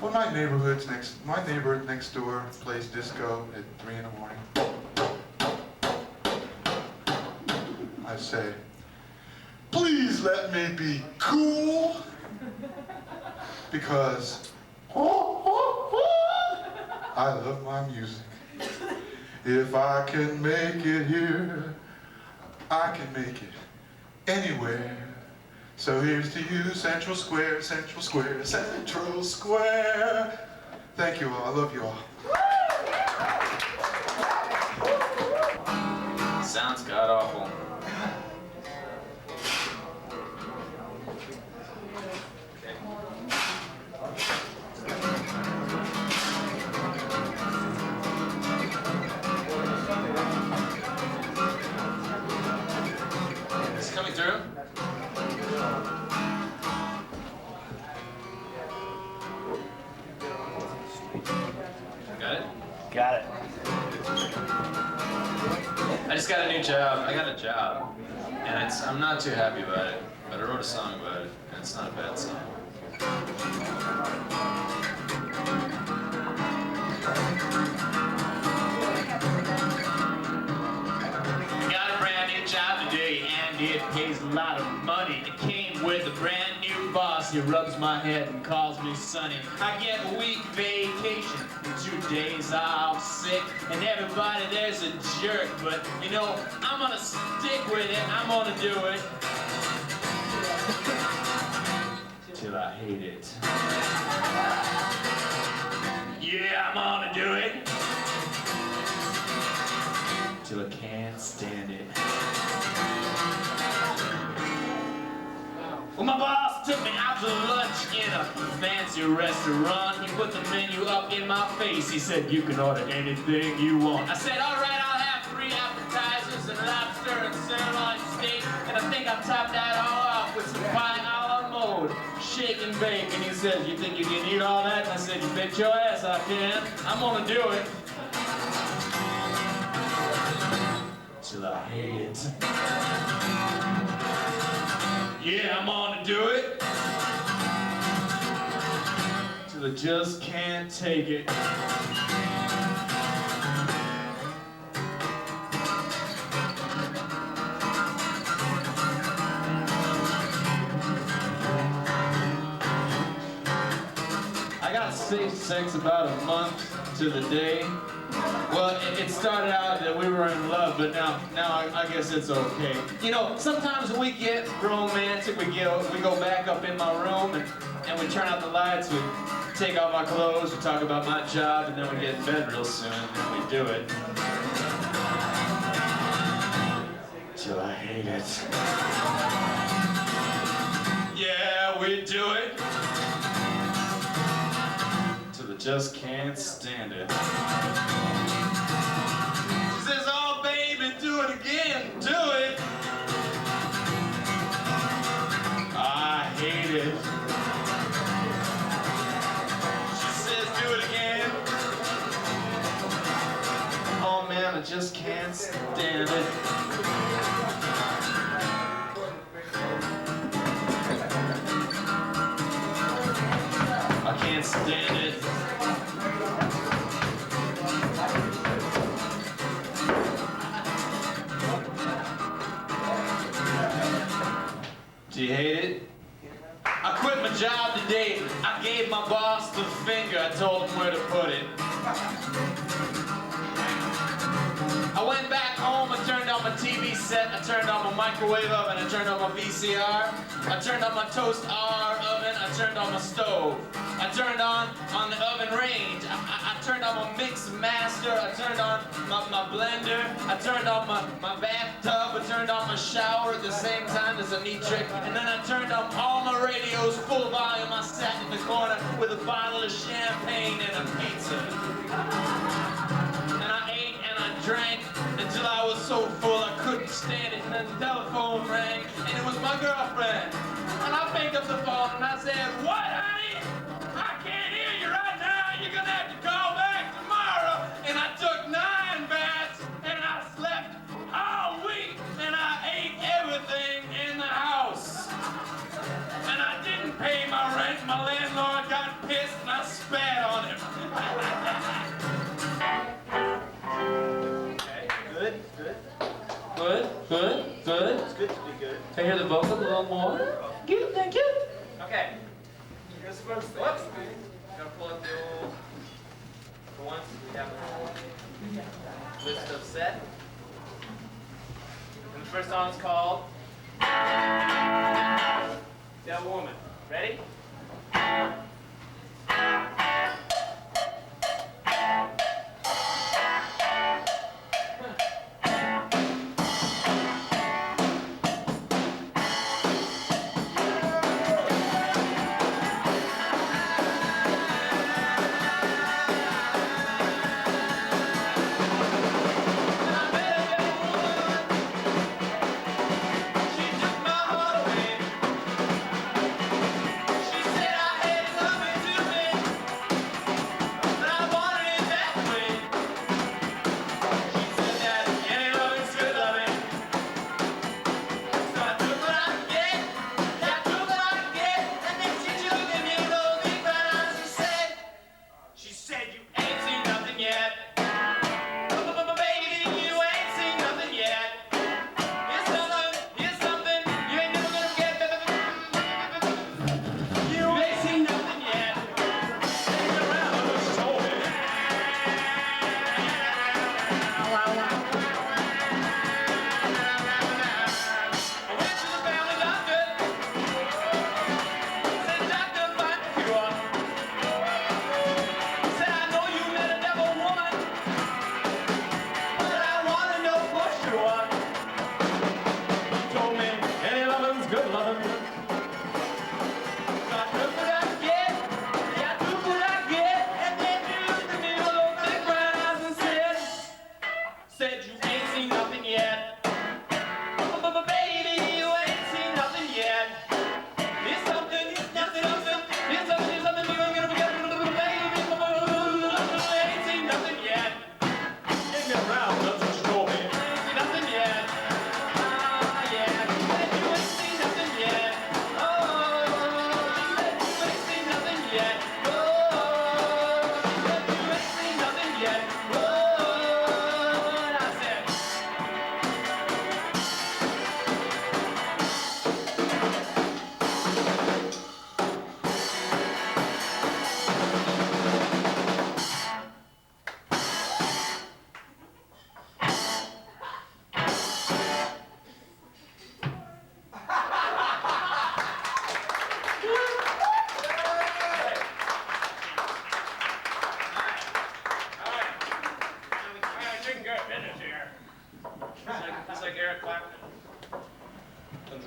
When my neighbor next door plays disco at 3 in the morning, I say, please let me be cool, because I love my music. If I can make it here, I can make it anywhere. So here's to you, Central Square, Central Square, Central Square. Thank you all, I love you all. Sounds god-awful. Is it coming through? Got it? Got it. I just got a new job. I got a job, and I'm not too happy about it, but I wrote a song about it, and it's not a bad song. I got a brand new job today, and it pays a lot of money. It came with a brand new boss. He rubs my head and calls me Sonny. I get a week vacation, 2 days off sick, and everybody there's a jerk. But you know, I'm gonna stick with it. I'm gonna do it till I hate it. Yeah, I'm gonna do it till I can't stand it. Well, my boss took me out to lunch in a fancy restaurant. He put the menu up in my face. He said, you can order anything you want. I said, all right, I'll have 3 appetizers and lobster and sirloin steak. And I think I'll top that all off with some pie a la mode, shake and bake. And he said, you think you can eat all that? And I said, you bet your ass I can. I'm gonna do it till I hate it. Yeah, I'm gonna do it till I just can't take it. I got safe sex about a month to the day. Well, it started out that we were in love, but now I guess it's okay. You know, sometimes we get romantic. We go back up in my room and we turn out the lights. We take off our clothes. We talk about my job, and then we get in bed real soon, and we do it till I hate it. Yeah, we do it till I just can't stand it. She says, oh baby, do it again, do it. I hate it. She says, do it again. Oh man, I just can't stand it. I can't stand it. Do you hate it? I quit my job today. I gave my boss the finger. I told him where to put it. I went back home. I turned on my TV set. I turned on my microwave oven. I turned on my VCR. I turned on my toast R oven. I turned on my stove. I turned on the oven range. I turned on my mix master. I turned on my blender. I turned on my bathtub. I turned on my shower at the same time. There's a neat trick. And then I turned on all my radios full volume. I sat in the corner with a bottle of champagne and a pizza. and the telephone rang, and it was my girlfriend. And I picked up the phone and I said, "What, honey? I can't hear you right now. You're gonna have to call back tomorrow." And I took 9 baths, and I slept all week, and I ate everything in the house. And I didn't pay my rent. My landlord got pissed, and I spat on him. Okay, good, good. Good, good, good. It's good to be good. Can I hear the vocal a little more? Good, thank you. Okay. Here's the first thing. Whoops. I'm gonna pull up the old. For once, we have a whole list of set. And the first song is called That Woman. Ready?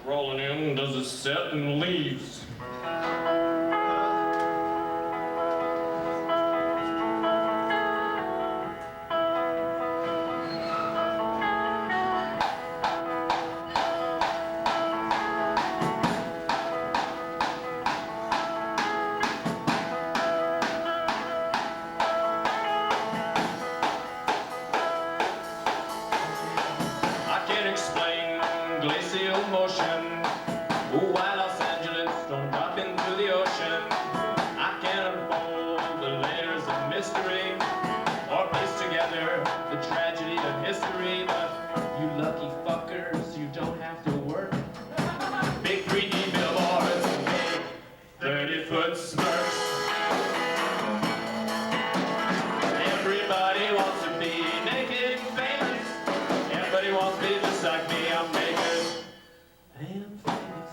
Rolling in, does his set and leaves. I can't explain glacial motion. Oh, why Los Angeles don't drop into the ocean? I can't unfold the layers of mystery or piece together the tragedy of history. But you lucky fuckers, you don't have to work. Big 3D billboards and big 30-foot smirks. Everybody wants to be naked and famous. Everybody wants to be just like me. I'm naked and famous.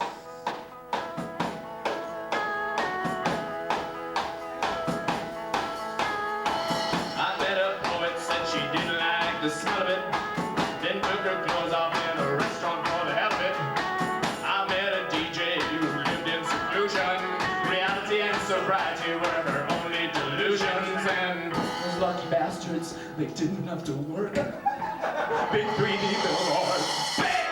I met a poet, said she didn't like the smell of it. Then took her clothes off in a restaurant for the hell of it. I met a DJ who lived in seclusion. Reality and sobriety were her only delusions. And those lucky bastards, they didn't have to work. Big 3D billboards, bang!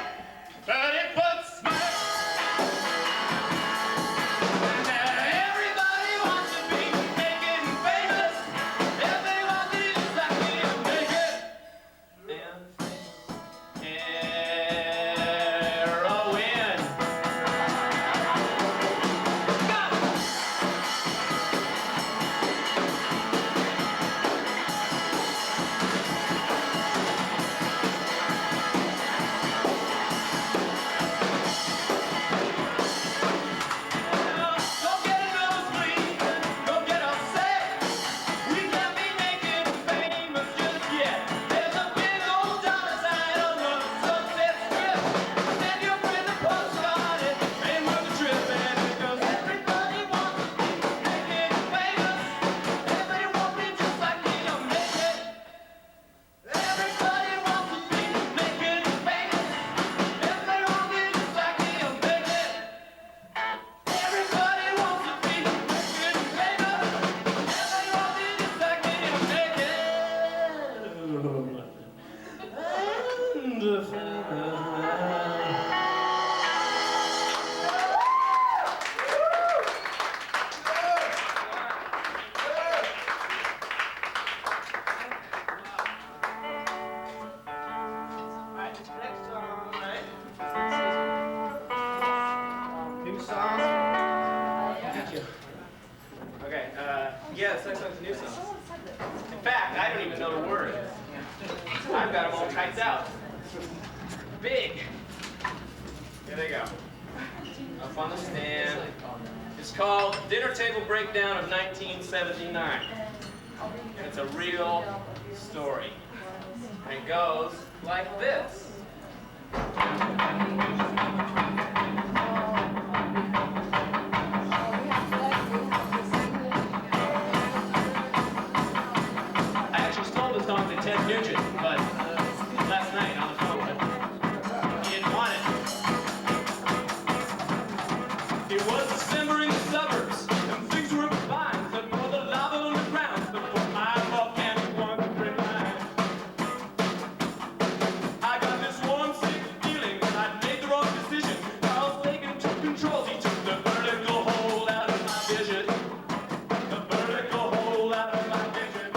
I don't even know the words. I've got them all typed out. Big. Here they go. Up on the stand. It's called Dinner Table Breakdown of 1979. And it's a real story. And it goes like this. I actually stole this song to Ted Nugent, but last night on the phone, but he didn't want it. It was December in the suburbs, and things were fine. But more the lava on the ground before my volcanic wandering line. I got this warm, sick feeling that I'd made the wrong decision. Carl Sagan took control. He took the vertical hold out of my vision. The vertical hold out of my vision.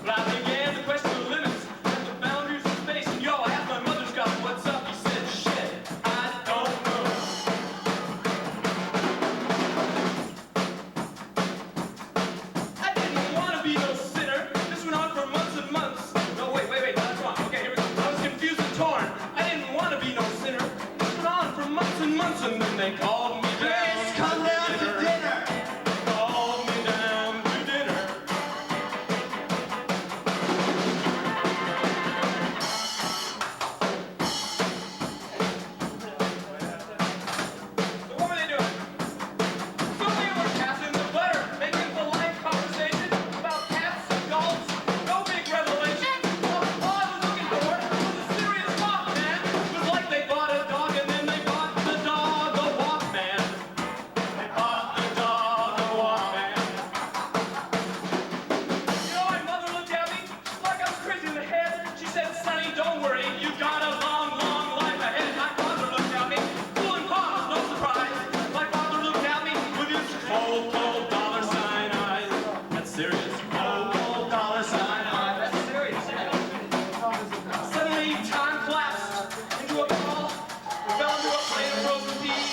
But I began to question the limits and the boundaries of space. And yo, I asked my mother's God, what's up? He said, shit, I don't know. I didn't want to be no sinner. This went on for months and months. No, wait, that's wrong. Okay, here we go. I was confused and torn. I didn't want to be no sinner. This went on for months and months, and then they called me down. Chris, come down to dinner. Called me down to dinner. So what were they doing? So they were passing the butter, making polite conversation about cats and dogs. No big revelation. All I was looking for was a serious Walkman. It was like they bought a dog and then they bought the dog a Walkman. They bought the dog a Walkman. You know, my mother looked at me like I was crazy in the head. She said, Sonny, don't worry, you got a long, long life ahead. My father looked at me, cool and calm, no surprise. My father looked at me with his cold, cold dollar sign eyes. That's serious. Cold, cold dollar sign eyes. That's serious. Suddenly, time collapsed into a ball. We fell into a plate of frozen peas.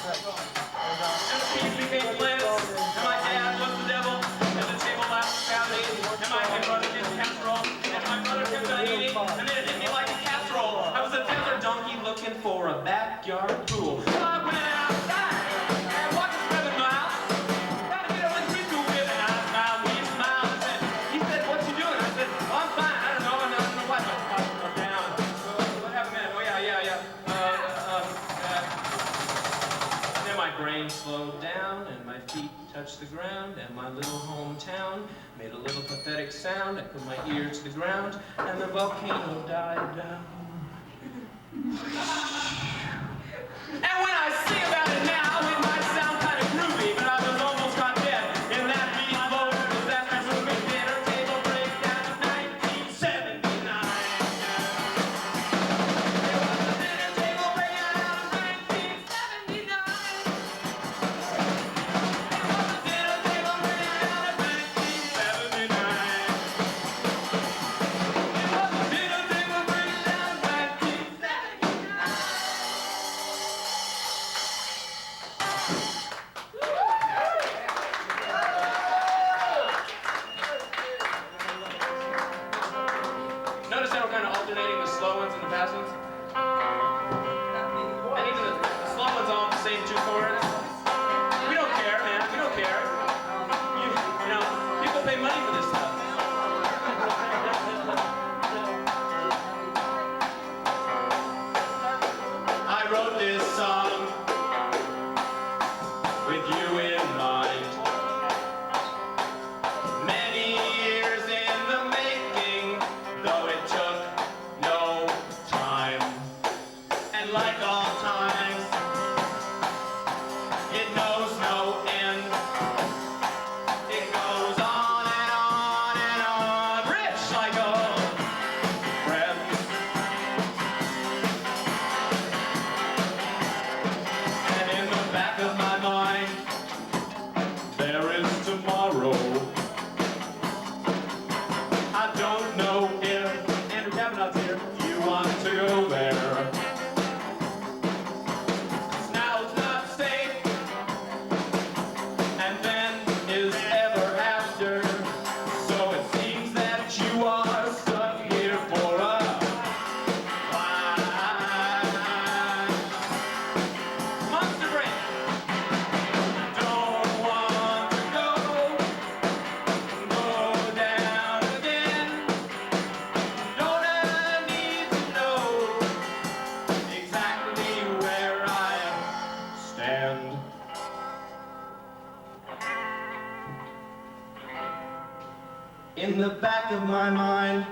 And the peas became plants. And my dad was the devil. And the table laughed proudly. And my brother did casserole. And my brother kept on eating. And then it hit me like a casserole. I was a desert donkey looking for a backyard pool. So I went outside and watched the 7 miles. Got to get a little preschool with. And I smiled, he smiled. And he said, what you doing? I said, well, I'm fine. I don't know. I'm what? I'm down. What happened, man? Oh, yeah. Then my brain slowed down and my feet touched the ground and my little hometown made a little pathetic sound. I put my ear to the ground and the volcano died down. And when I sing about it now, it might sound kind of groovy, but I was almost got dead in that meatloaf disaster movie dinner table breakdown of 1979. It was the dinner table breakdown of 1979. It was the dinner table breakdown of 1979. It was the dinner table breakdown of 1979. in the back of my mind.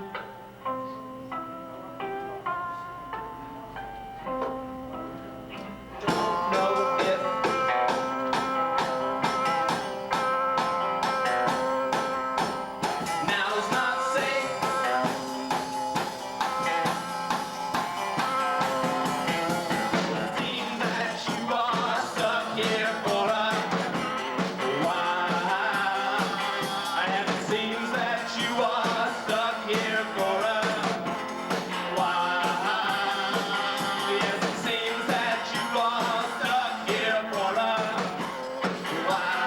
Don't know if now's not safe. Seems that you are stuck here for a while. And it seems that you are stuck here for a while. Yes, it seems that you are stuck here for a while.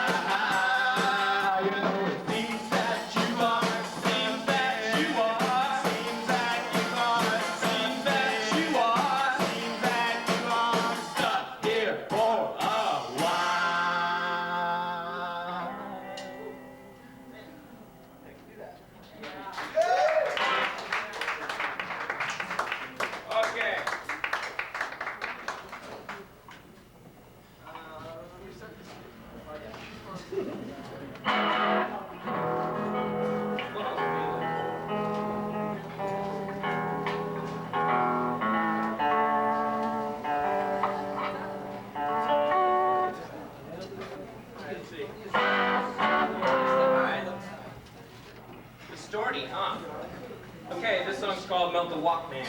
You know, it seems that you are, seems that you are, seems that you are, seems that you are, seems that you are stuck here for a while. Okay. Distorty, huh? Okay, this song's called Melt the Walkman.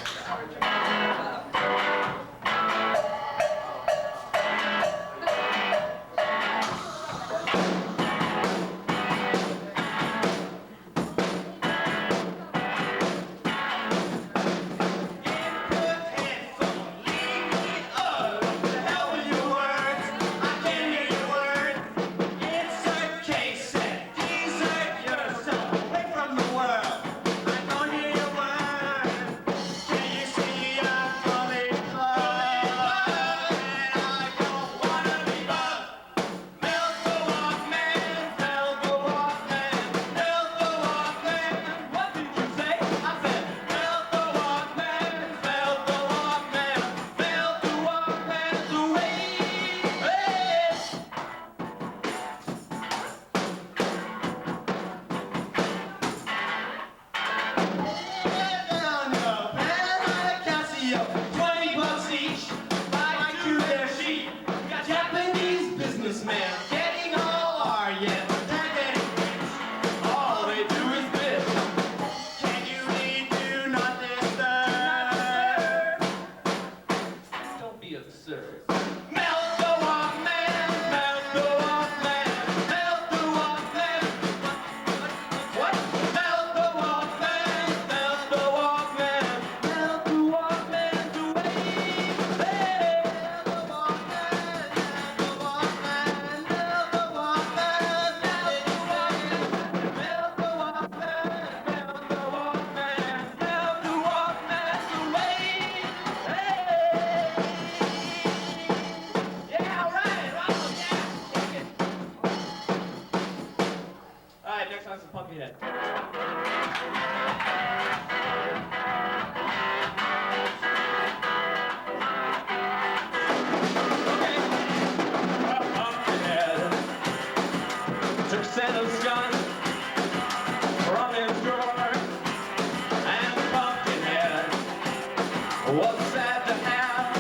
What's sad to have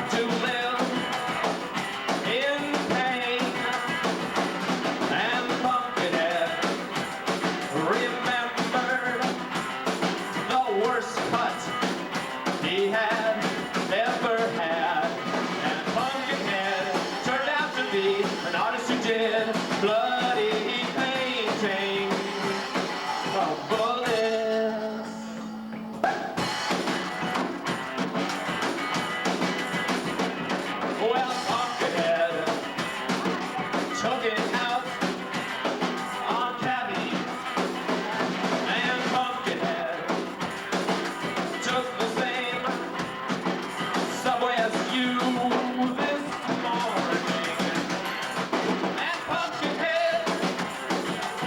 to live in pain? And Pumpkinhead remembered the worst cut he had ever had. And Pumpkinhead turned out to be an artist who did bloody painting of bullets. Well, Pumpkinhead took it out on Cabby, and Pumpkinhead took the same subway as you this morning. And Pumpkinhead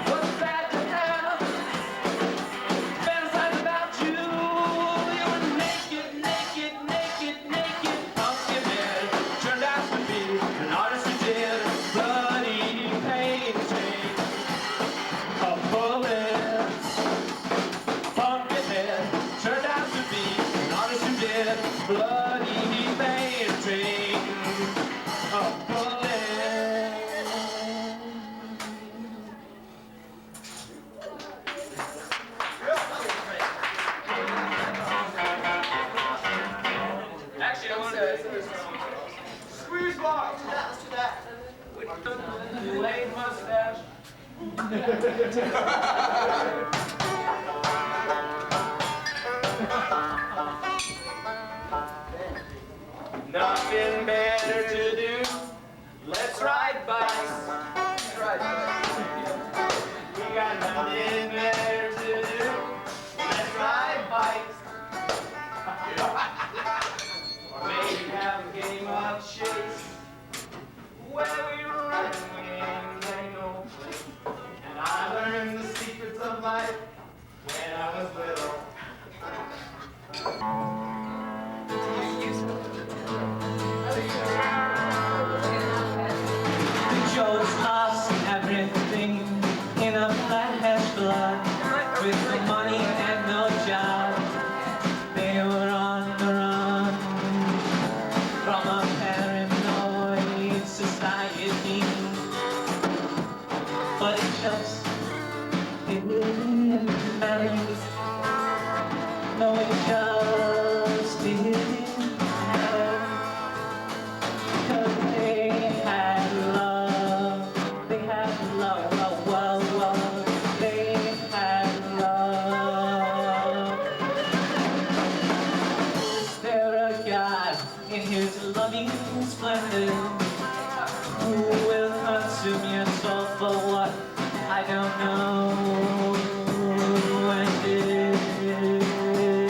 was sad to have fantasize about you. You were naked, naked, naked, naked. Pumpkinhead turned out to box. Let's do that. With the delayed mustache. Nothing better to do. Let's ride bikes. We got nothing better to do. Let's ride bikes. Or maybe have a game of chase where we run wings and no place. And I learned the secrets of life when I was little. Joe's lost everything in a flash flood. With no money and no job, they were on the run from a paranoid society. But it just didn't matter. No, it just didn't matter. 'Cause they had love. They had love, love, love, love. They had love. Is there a God in his loving splendor who will consume your soul for what? I don't know. And if there is,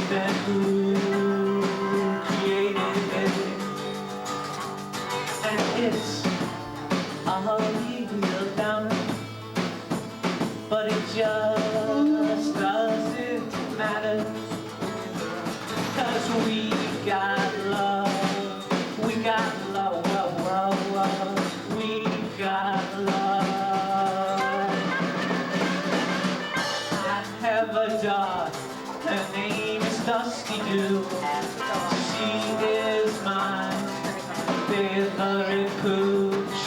then who created it? And it's a real downer, but it just doesn't matter. 'Cause we got love, we got love, love, love, love. We got love. I have a dog, her name is Dusty Dew. She is my favorite pooch,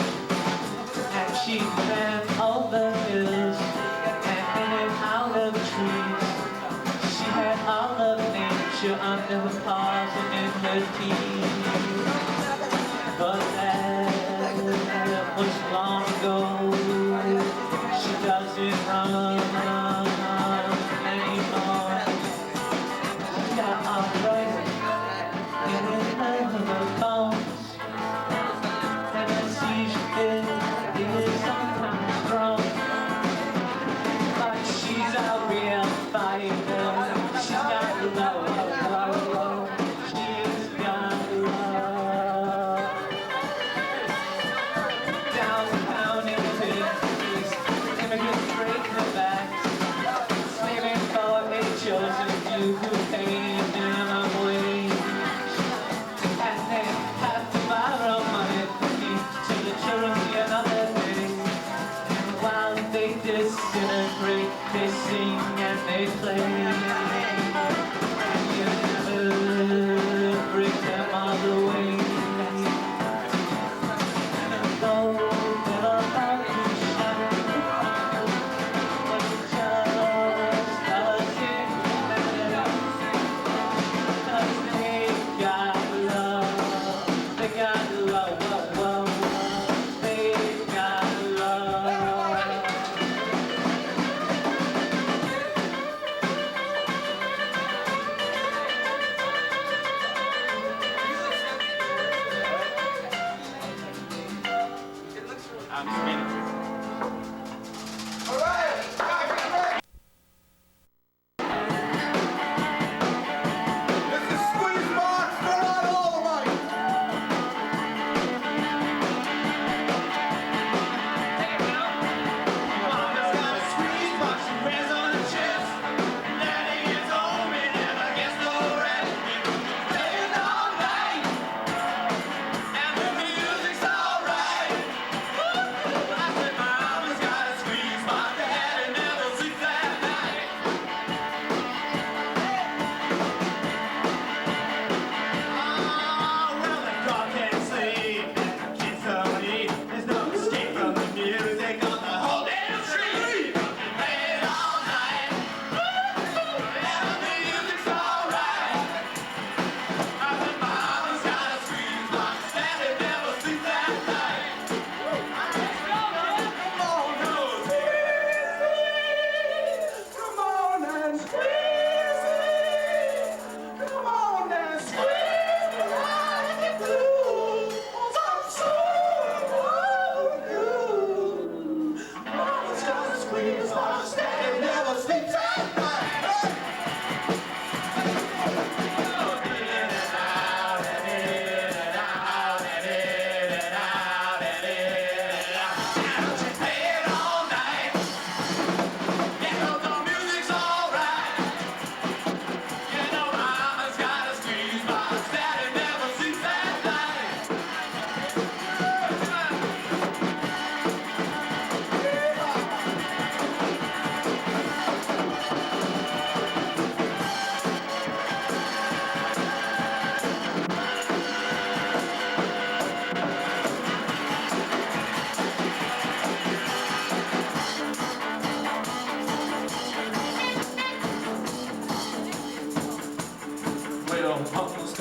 and she ran over hills and out of trees. She had all of nature under her paws and in her teeth. But that was long ago. She doesn't run anymore. She got arthritis in her bones, and her seizure fit is sometimes strong. But she's a real fighter. She's got love, love, love. She's got love.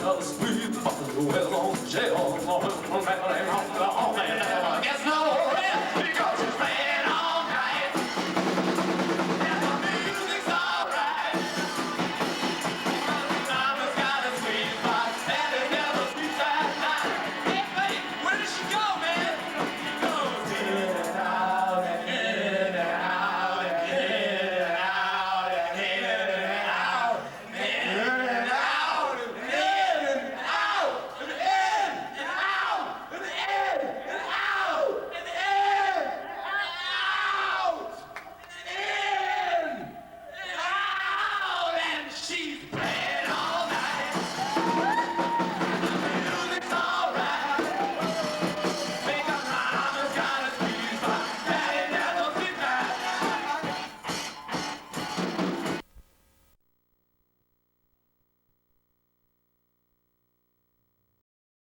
tell us we fucking well on jail.